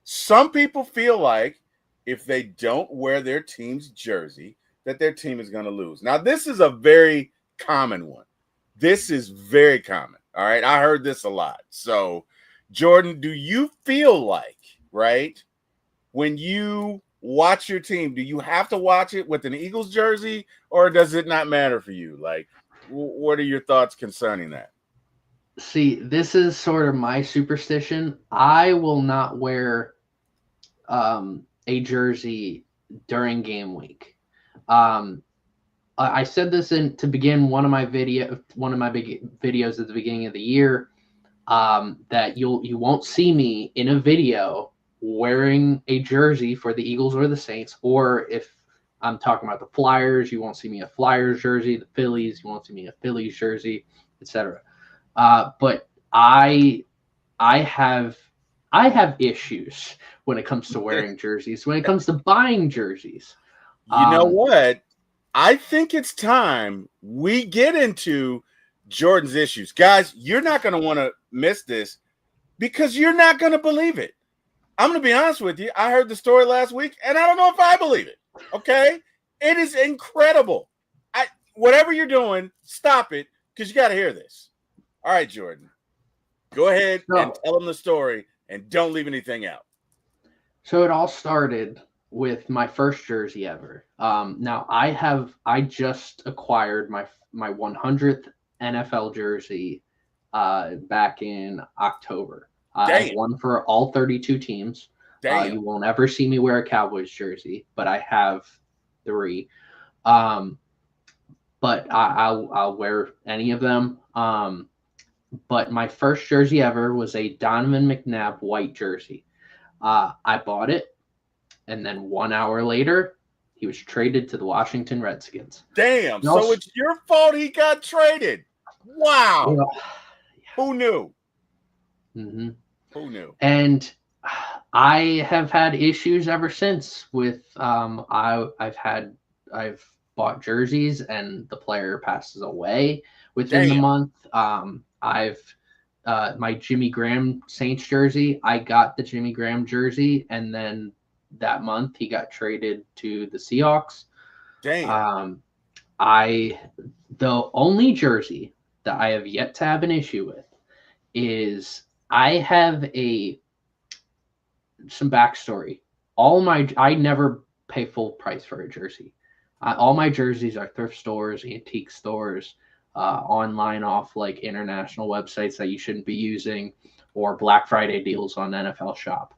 Some people feel like if they don't wear their team's jersey, that their team is going to lose. Now, this is a very common one. This is very common. All right. I heard this a lot. So, Jordan, do you feel like, right, when you watch your team, do you have to watch it with an Eagles jersey, or does it not matter for you? Like, what are your thoughts concerning that? See, this is sort of my superstition. I will not wear a jersey during game week. I said this to begin one of my big videos at the beginning of the year, that you won't see me in a video wearing a jersey for the Eagles or the Saints, or if I'm talking about the Flyers, you won't see me a Flyers jersey. The Phillies, you won't see me a Phillies jersey, etc. But I have issues when it comes to wearing jerseys. When it comes to buying jerseys, you know what? I think it's time we get into Jordan's issues, guys. You're not going to want to miss this because you're not going to believe it. I'm going to be honest with you. I heard the story last week, and I don't know if I believe it. Okay, it is incredible. Whatever you're doing, stop it because you got to hear this. All right, Jordan, go ahead and tell them the story, and don't leave anything out. So it all started with my first jersey ever. Now I just acquired my 100th NFL jersey back in October. I have one for all 32 teams. You won't ever see me wear a Cowboys jersey, but I have 3. But I'll wear any of them. But my first jersey ever was a Donovan McNabb white jersey. I bought it, and then 1 hour later, he was traded to the Washington Redskins. Damn! So it's your fault he got traded. Wow! Who knew? Mm-hmm. Who knew? And I have had issues ever since with I've bought jerseys and the player passes away within the month. My Jimmy Graham Saints jersey, I got the Jimmy Graham jersey, and then that month he got traded to the Seahawks. Damn. The only jersey that I have yet to have an issue with is I have some backstory. I never pay full price for a jersey. All my jerseys are thrift stores, antique stores, online off like international websites that you shouldn't be using, or Black Friday deals on NFL Shop.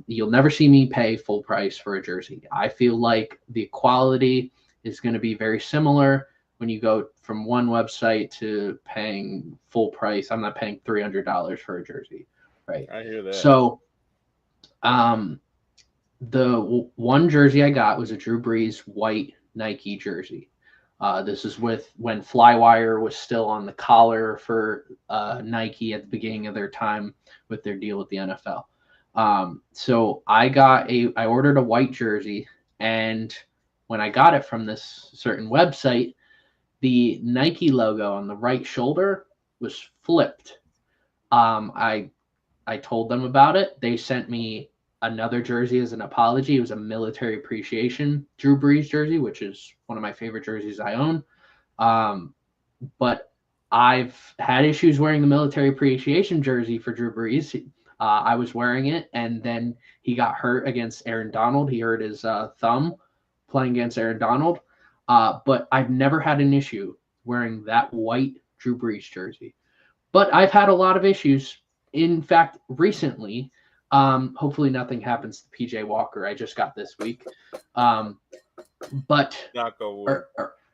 You'll never see me pay full price for a jersey. I feel like the quality is going to be very similar when you go from one website to paying full price. I'm not paying $300 for a jersey, right? I hear that. So, the one jersey I got was a Drew Brees white Nike jersey. This is when Flywire was still on the collar for Nike at the beginning of their time with their deal with the NFL. So I ordered a white jersey, and when I got it from this certain website, the Nike logo on the right shoulder was flipped. I told them about it. They sent me another jersey as an apology. It was a military appreciation Drew Brees jersey, which is one of my favorite jerseys I own. But I've had issues wearing the military appreciation jersey for Drew Brees. I was wearing it, and then he got hurt against Aaron Donald. He hurt his thumb playing against Aaron Donald. But I've never had an issue wearing that white Drew Brees jersey. But I've had a lot of issues. In fact, recently, hopefully nothing happens to PJ Walker. I just got this week. But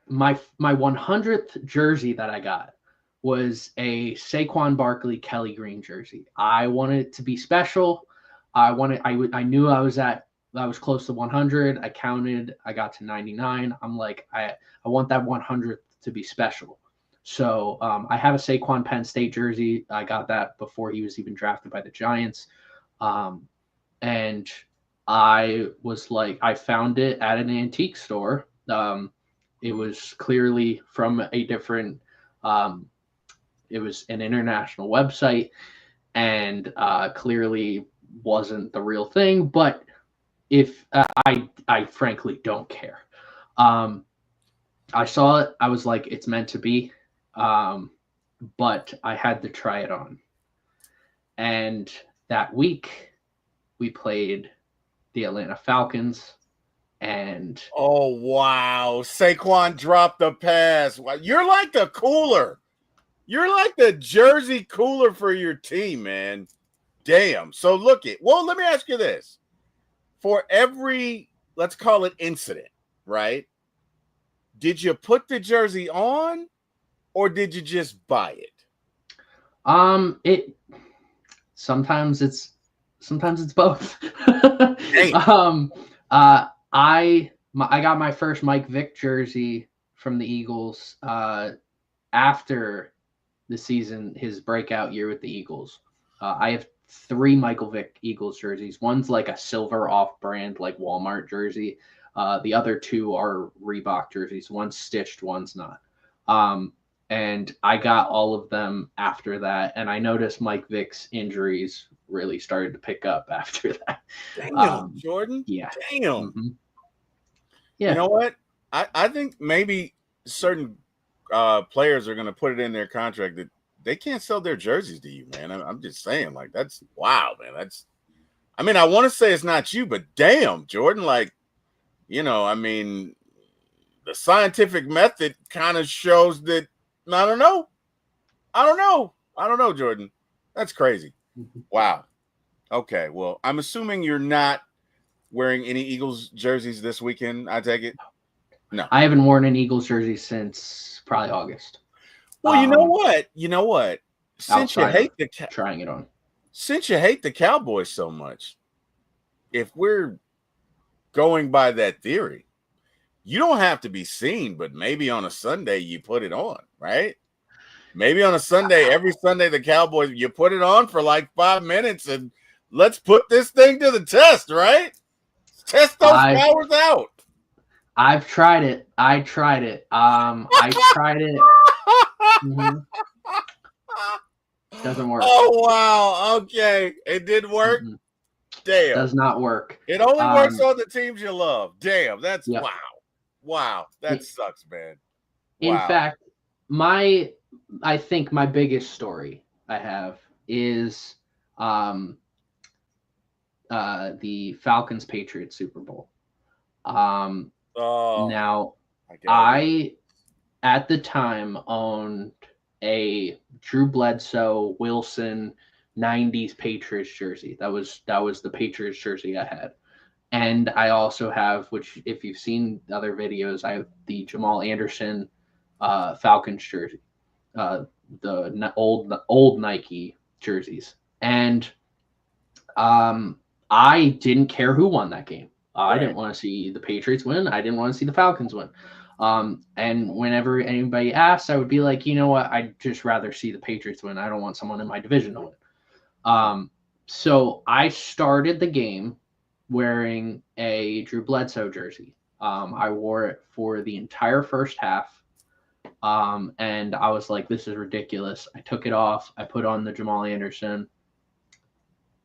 my 100th jersey that I got was a Saquon Barkley Kelly Green jersey. I wanted it to be special. I knew I was close to 100. I counted. I got to 99. I'm like, I want that 100th to be special. So I have a Saquon Penn State jersey. I got that before he was even drafted by the Giants. And I was like, I found it at an antique store. It was clearly from a different, it was an international website, and clearly wasn't the real thing. But if I frankly don't care. I saw it. I was like, it's meant to be. But I had to try it on. And that week, we played the Atlanta Falcons. And oh, wow. Saquon dropped the pass. You're like the cooler. You're like the jersey cooler for your team, man. Damn. So let me ask you this. For every, let's call it incident, right? Did you put the jersey on or did you just buy it? Sometimes it's both. Damn. I got my first Mike Vick jersey from the Eagles after the season, his breakout year with the Eagles. I have 3 Michael Vick Eagles jerseys. One's like a silver off-brand, like Walmart jersey. The other 2 are Reebok jerseys. One's stitched, one's not. And I got all of them after that. And I noticed Mike Vick's injuries really started to pick up after that. Damn, Jordan. Yeah. Damn. Mm-hmm. Yeah. You know what? I think maybe certain players are going to put it in their contract that they can't sell their jerseys to you, man. I'm just saying, like, that's wow, man. I want to say it's not you, but damn, Jordan, like, the scientific method kind of shows that, I don't know, Jordan. That's crazy. Wow. Okay, well, I'm assuming you're not wearing any Eagles jerseys this weekend, I take it? No. I haven't worn an Eagles jersey since probably August. Well, you know what? Since you hate trying it on. Since you hate the Cowboys so much, if we're going by that theory, you don't have to be seen, but maybe on a Sunday you put it on, right? Maybe on a Sunday, every Sunday, the Cowboys, you put it on for like 5 minutes and let's put this thing to the test, right? Test those powers out. I've tried it. I tried it. Mm-hmm. Doesn't work. Oh, wow. Okay. It didn't work? Mm-hmm. Damn. Does not work. It only works on the teams you love. Damn. That's wow. Wow. That sucks, man. Wow. In fact, I think my biggest story I have is the Falcons Patriots Super Bowl. Now I at the time owned a Drew Bledsoe Wilson 90s Patriots jersey. That was the Patriots jersey I had. And I also have, which if you've seen other videos, I have the Jamal Anderson Falcons jersey. The old Nike jerseys. And I didn't care who won that game. I didn't want to see the Patriots win. I didn't want to see the Falcons win. And whenever anybody asked, I would be like, you know what? I'd just rather see the Patriots win. I don't want someone in my division to win. So I started the game wearing a Drew Bledsoe jersey. I wore it for the entire first half. And I was like, this is ridiculous. I took it off. I put on the Jamal Anderson.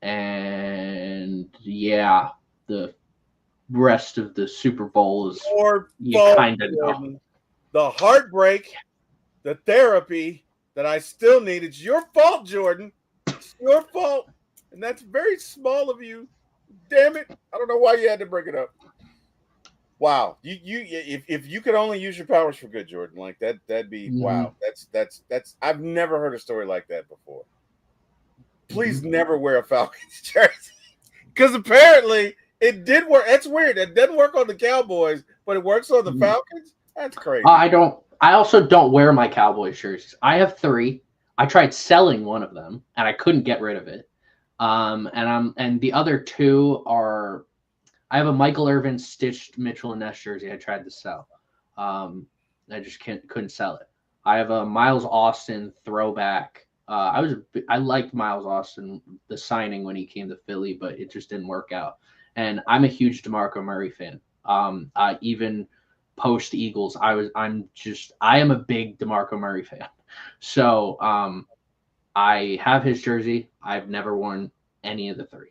And yeah, the rest of the Super Bowl is you kind of know. The heartbreak, the therapy that I still need. It's your fault, Jordan. It's your fault. And that's very small of you. Damn it. I don't know why you had to bring it up. Wow. If you could only use your powers for good, Jordan, like that'd be wow. That's I've never heard a story like that before. Please never wear a Falcons jersey. Because apparently it did work. That's weird. It doesn't work on the Cowboys, but it works on the Falcons. That's crazy. I also don't wear my Cowboys jerseys. I have 3. I tried selling one of them and I couldn't get rid of it. And the other 2 are, I have a Michael Irvin stitched Mitchell and Ness jersey I tried to sell. I just couldn't sell it. I have a Miles Austin throwback. I liked Miles Austin, the signing when he came to Philly, but it just didn't work out. And I'm a huge DeMarco Murray fan. Even post Eagles, I am a big DeMarco Murray fan. So I have his jersey. I've never worn any of the 3.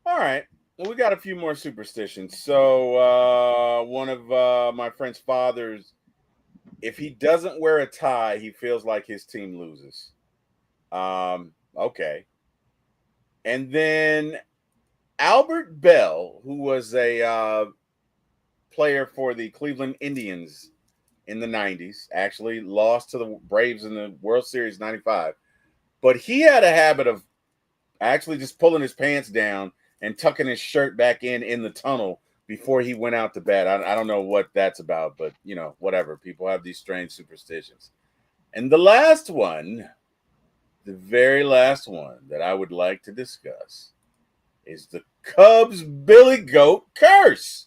All right. Well, we got a few more superstitions. So one of my friend's fathers, if he doesn't wear a tie, he feels like his team loses. Okay. And then Albert Bell, who was a player for the Cleveland Indians in the 90s, actually lost to the Braves in the World Series 95. But he had a habit of actually just pulling his pants down and tucking his shirt back in the tunnel before he went out to bed. I don't know what that's about, but, whatever. People have these strange superstitions. And the last one, the very last one that I would like to discuss is the Cubs Billy Goat Curse.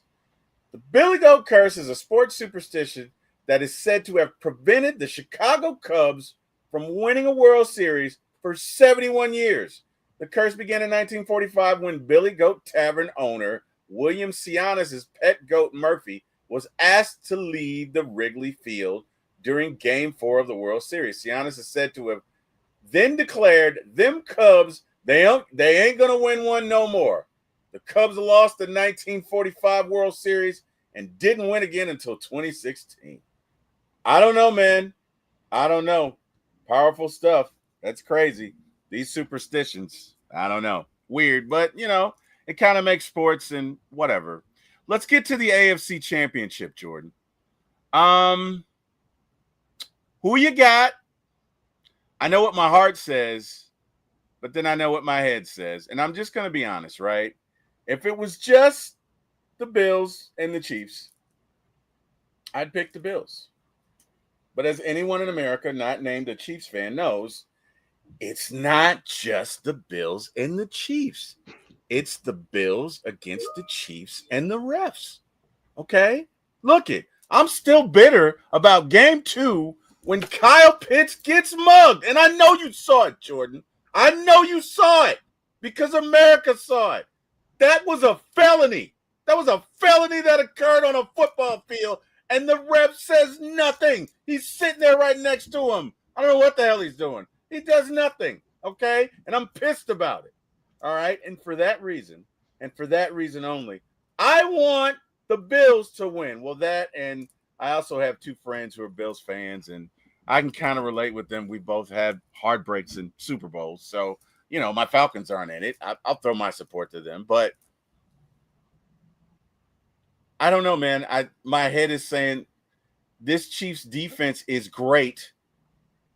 The Billy Goat Curse is a sports superstition that is said to have prevented the Chicago Cubs from winning a World Series for 71 years. The curse began in 1945 when Billy Goat Tavern owner William Cianis' pet goat Murphy was asked to leave the Wrigley Field during Game 4 of the World Series. Cianis is said to have then declared, "Them Cubs, they ain't gonna win one no more." The Cubs lost the 1945 World Series and didn't win again until 2016. I don't know, man. I don't know. Powerful stuff. That's crazy. These superstitions, I don't know. Weird, but, it kind of makes sports and whatever. Let's get to the AFC Championship, Jordan. Who you got? I know what my heart says, but then I know what my head says. And I'm just going to be honest, right? If it was just the Bills and the Chiefs, I'd pick the Bills. But as anyone in America not named a Chiefs fan knows, it's not just the Bills and the Chiefs. It's the Bills against the Chiefs and the refs. Okay? Look it. I'm still bitter about game 2 when Kyle Pitts gets mugged. And I know you saw it, Jordan. I know you saw it because America saw it. That was a felony. That was a felony that occurred on a football field, and the ref says nothing. He's sitting there right next to him. I don't know what the hell he's doing. He does nothing, okay? And I'm pissed about it, all right? And for that reason only, I want the Bills to win. Well, that, and I also have 2 friends who are Bills fans, and I can kind of relate with them. We both had heartbreaks in Super Bowls. So, my Falcons aren't in it. I'll throw my support to them. But I don't know, man. My head is saying this Chiefs defense is great.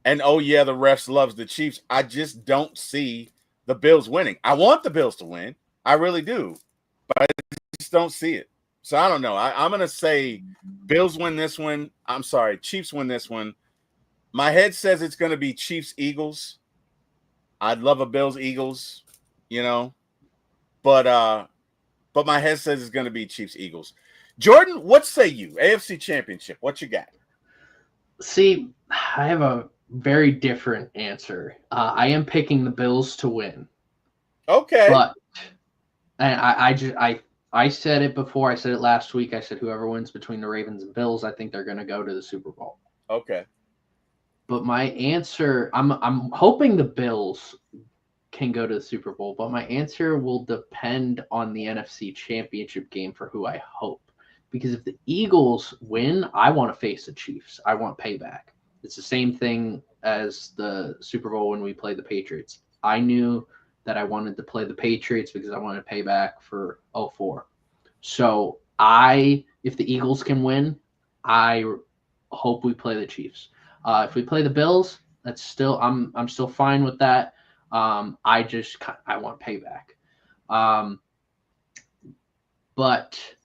And, oh, yeah, the refs loves the Chiefs. I just don't see the Bills winning. I want the Bills to win. I really do. But I just don't see it. So I don't know. I'm going to say Bills win this one. I'm sorry, Chiefs win this one. My head says it's going to be Chiefs-Eagles. I'd love a Bills-Eagles, But my head says it's going to be Chiefs-Eagles. Jordan, what say you? AFC Championship, what you got? See, I have a very different answer. I am picking the Bills to win. Okay. But I said it before. I said it last week. I said whoever wins between the Ravens and Bills, I think they're going to go to the Super Bowl. Okay. But my answer, I'm hoping the Bills can go to the Super Bowl, but my answer will depend on the NFC Championship game for who I hope. Because if the Eagles win, I want to face the Chiefs. I want payback. It's the same thing as the Super Bowl when we played the Patriots. I knew that I wanted to play the Patriots because I wanted to pay back for 2004. So if the Eagles can win, I hope we play the Chiefs. If we play the Bills, that's still I'm still fine with that. I want payback. But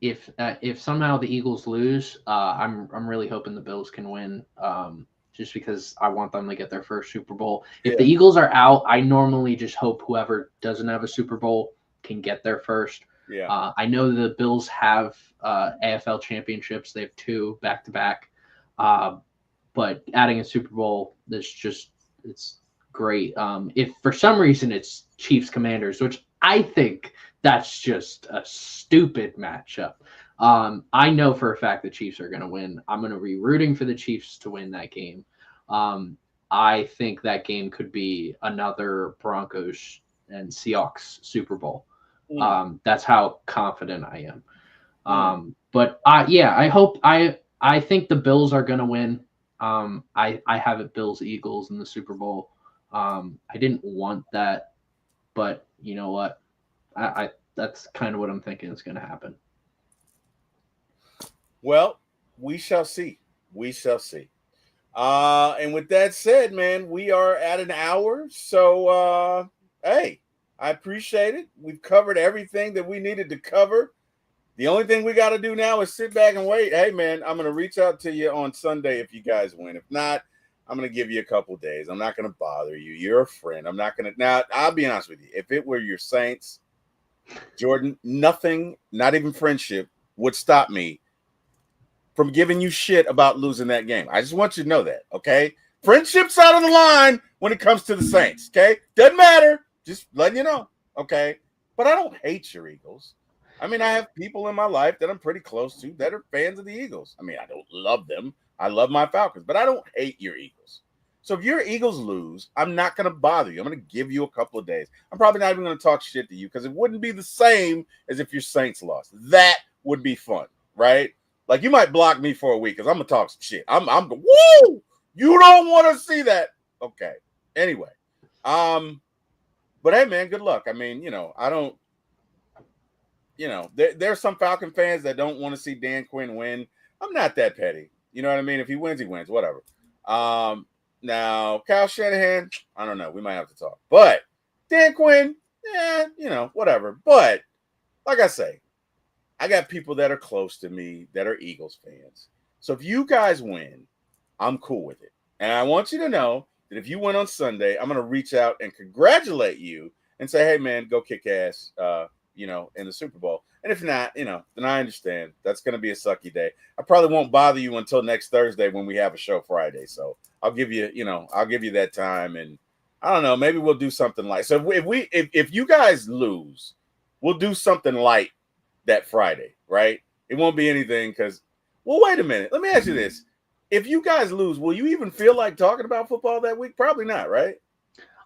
if somehow the Eagles lose, I'm really hoping the Bills can win. Just because I want them to get their first Super Bowl. If the Yeah. Eagles are out, I normally just hope whoever doesn't have a Super Bowl can get there first. Yeah. I know the Bills have AFL championships; they have 2 back to back. But adding a Super Bowl, it's great. If for some reason it's Chiefs Commanders, which I think that's just a stupid matchup. I know for a fact the Chiefs are going to win. I'm going to be rooting for the Chiefs to win that game. I think that game could be another Broncos and Seahawks Super Bowl. Mm, That's how confident I am. mm. But yeah, I think the Bills are going to win. I have it Bills Eagles in the Super Bowl. I didn't want that, but you know what? I that's kind of what I'm thinking is going to happen. Well, we shall see. We shall see. And with that said, man, we are at an hour. So, hey, I appreciate it. We've covered everything that we needed to cover. The only thing we got to do now is sit back and wait. Hey, man, I'm going to reach out to you on Sunday if you guys win. If not, I'm going to give you a couple days. I'm not going to bother you. You're a friend. I'm not going to. Now, I'll be honest with you. If it were your Saints, Jordan, nothing, not even friendship, would stop me from giving you shit about losing that game. I just want you to know that, okay? Friendship's out on the line when it comes to the Saints, okay? Doesn't matter. Just letting you know, okay? But I don't hate your Eagles. I mean, I have people in my life that I'm pretty close to that are fans of the Eagles. I mean, I don't love them. I love my Falcons, but I don't hate your Eagles. So if your Eagles lose, I'm not going to bother you. I'm going to give you a couple of days. I'm probably not even going to talk shit to you because it wouldn't be the same as if your Saints lost. That would be fun, right? Like you might block me for a week because I'm gonna talk some shit. I'm woo. You don't want to see that. Okay. Anyway, but hey, man, good luck. I mean, I don't. There's some Falcon fans that don't want to see Dan Quinn win. I'm not that petty. You know what I mean? If he wins, he wins. Whatever. Now Kyle Shanahan, I don't know. We might have to talk. But Dan Quinn, whatever. But like I say, I got people that are close to me that are Eagles fans. So if you guys win, I'm cool with it. And I want you to know that if you win on Sunday, I'm going to reach out and congratulate you and say, hey, man, go kick ass, in the Super Bowl. And if not, then I understand. That's going to be a sucky day. I probably won't bother you until next Thursday when we have a show Friday. So I'll give you, that time. And I don't know, maybe we'll do something light. So if you guys lose, we'll do something light that Friday, right? It won't be anything because, well, wait a minute. Let me ask you this. If you guys lose, will you even feel like talking about football that week? Probably not, right?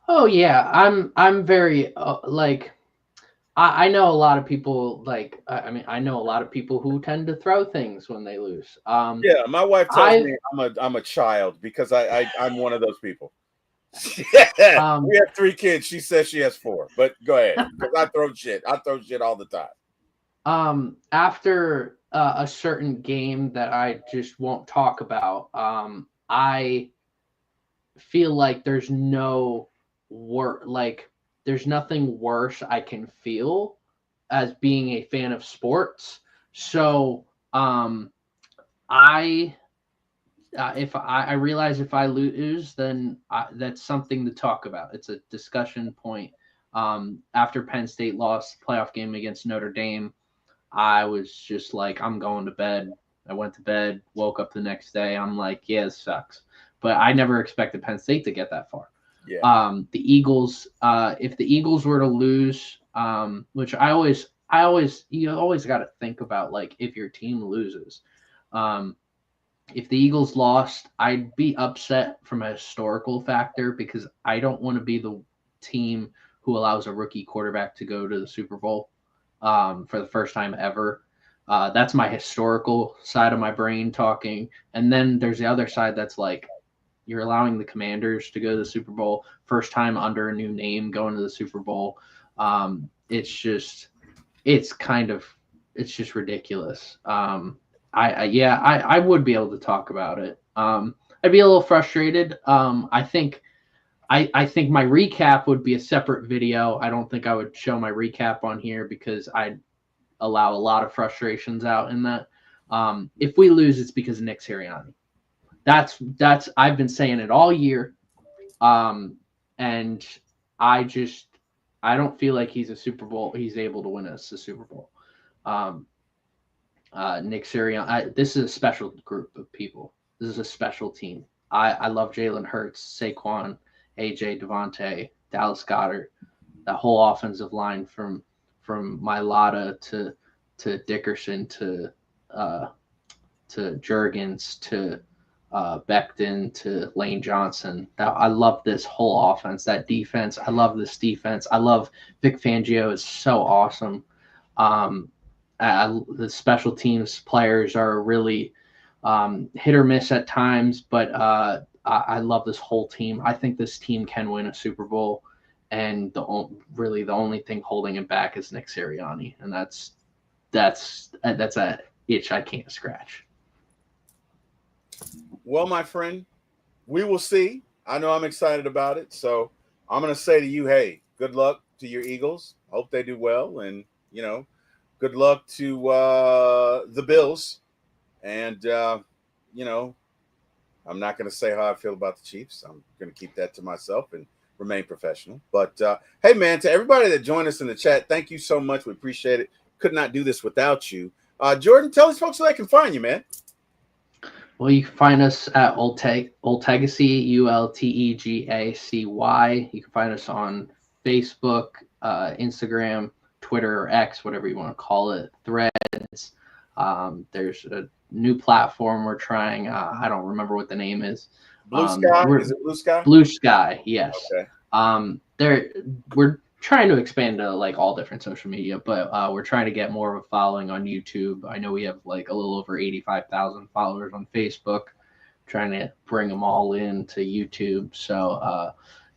Oh yeah, I'm very like I know a lot of people like I mean I know a lot of people who tend to throw things when they lose. Yeah, my wife tells I me I'm a child because I'm one of those people. Yeah, we um have 3 kids. She says she has 4, but go ahead because I throw shit. I throw shit all the time. After a certain game that I just won't talk about, I feel like there's nothing worse I can feel as being a fan of sports. So I if I realize if I lose, then that's something to talk about. It's a discussion point. After Penn State lost the playoff game against Notre Dame, I was just like, I'm going to bed. I went to bed, woke up the next day. I'm like, yeah, this sucks. But I never expected Penn State to get that far. Yeah. The Eagles, if the Eagles were to lose, which you always got to think about, like, if your team loses. If the Eagles lost, I'd be upset from a historical factor because I don't want to be the team who allows a rookie quarterback to go to the Super Bowl for the first time ever. That's my historical side of my brain talking. And then there's the other side that's like, you're allowing the Commanders to go to the Super Bowl, first time under a new name going to the Super Bowl. It's just ridiculous. I would be able to talk about it. I'd be a little frustrated. I think my recap would be a separate video. I don't think I would show my recap on here because allow a lot of frustrations out in that. If we lose, it's because of Nick Sirianni. That's I've been saying it all year, and I don't feel like he's able to win us a Super Bowl. Nick Sirianni, this is a special group of people. This is a special team. I love Jalen Hurts, Saquon, AJ, Devontae, Dallas Goedert, that whole offensive line from Mailata to Dickerson to Jurgens to Becton to Lane Johnson. I love this whole offense, that defense. I love this defense. I love Vic Fangio is so awesome. The special teams players are really hit or miss at times, but I love this whole team. I think this team can win a Super Bowl, and the only thing holding it back is Nick Sirianni, and that's a itch I can't scratch. Well, my friend, we will see. I know I'm excited about it, so I'm going to say to you, hey, good luck to your Eagles. Hope they do well, and good luck to the Bills. And I'm not going to say how I feel about the Chiefs. I'm going to keep that to myself and remain professional. But hey, man, to everybody that joined us in the chat, thank you so much. We appreciate it. Could not do this without you. Jordan, tell these folks where they can find you, man. Well, you can find us at Ultegacy, Ultegacy. You can find us on Facebook, Instagram, Twitter, or X, whatever you want to call it, Threads. There's a new platform we're trying. I don't remember what the name is. Blue Sky? Is it Blue Sky? Blue Sky, yes. Okay. We're trying to expand to like all different social media, but we're trying to get more of a following on YouTube. I know we have like a little over 85,000 followers on Facebook. Trying to bring them all into YouTube. So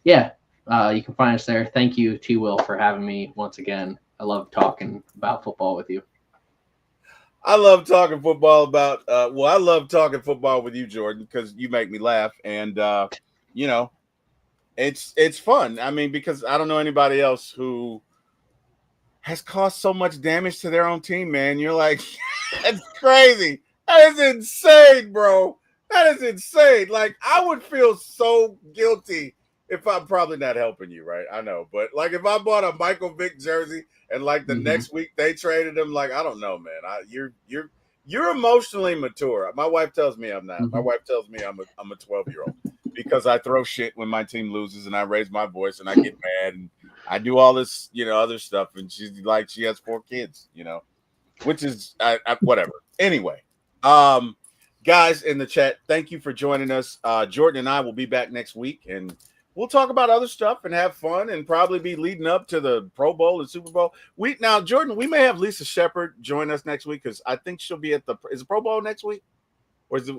you can find us there. Thank you, T. Will, for having me once again. I love talking about football with you. I love talking football I love talking football with you, Jordan, because you make me laugh. And, it's fun. I mean, because I don't know anybody else who has caused so much damage to their own team, man. You're like, that's crazy. That is insane, bro. That is insane. Like, I would feel so guilty if I'm probably not helping you, right? I know. But, like, if I bought a Michael Vick jersey and, like, the next week they traded him, like, I don't know, man. You're emotionally mature. My wife tells me I'm not. My wife tells me I'm a 12-year-old because I throw shit when my team loses and I raise my voice and I get mad and I do all this, other stuff. And she's like, she has 4 kids, which is whatever. Anyway, guys in the chat, thank you for joining us. Jordan and I will be back next week and we'll talk about other stuff and have fun and probably be leading up to the Pro Bowl and Super Bowl. Jordan, we may have Lisa Shepard join us next week because I think she'll be at is the Pro Bowl next week? Or is it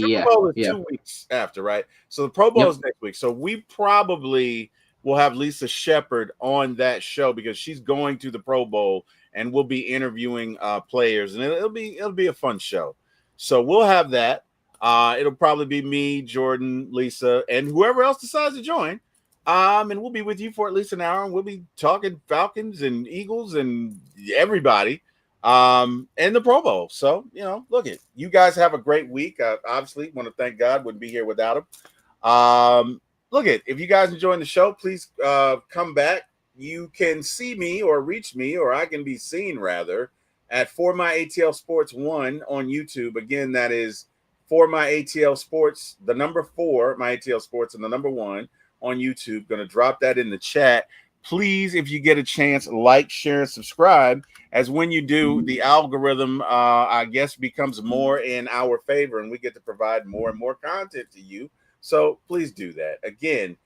Super Bowl is 2 weeks after, right? So the Pro Bowl is next week. So we probably will have Lisa Shepard on that show because she's going to the Pro Bowl and we'll be interviewing players, and it'll be a fun show. So we'll have that. It'll probably be me, Jordan, Lisa, and whoever else decides to join. And we'll be with you for at least an hour, and we'll be talking Falcons and Eagles and everybody. And the Pro Bowl. So, look it. You guys have a great week. I obviously want to thank God. Wouldn't be here without him. Look it. If you guys enjoying the show, please come back. You can see me or reach me, or I can be seen rather, at For My ATL Sports 1 on YouTube. Again, that is For My ATL Sports, the number 4, My ATL Sports, and the number 1 on YouTube. Going to drop that in the chat. Please, if you get a chance, like, share, and subscribe, as when you do, the algorithm, I guess, becomes more in our favor, and we get to provide more and more content to you. So please do that. Again,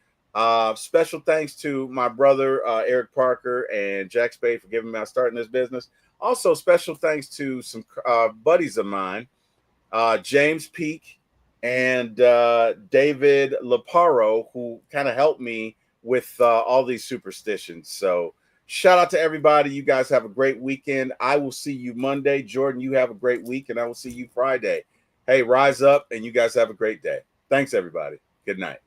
special thanks to my brother, Eric Parker, and Jack Spade for giving me a start in this business. Also, special thanks to some buddies of mine, James Peak and David Laparo, who kind of helped me with all these superstitions. So shout out to everybody. You guys have a great weekend. I will see you Monday. Jordan, you have a great week, and I will see you Friday. Hey, rise up, and you guys have a great day. Thanks, everybody. Good night.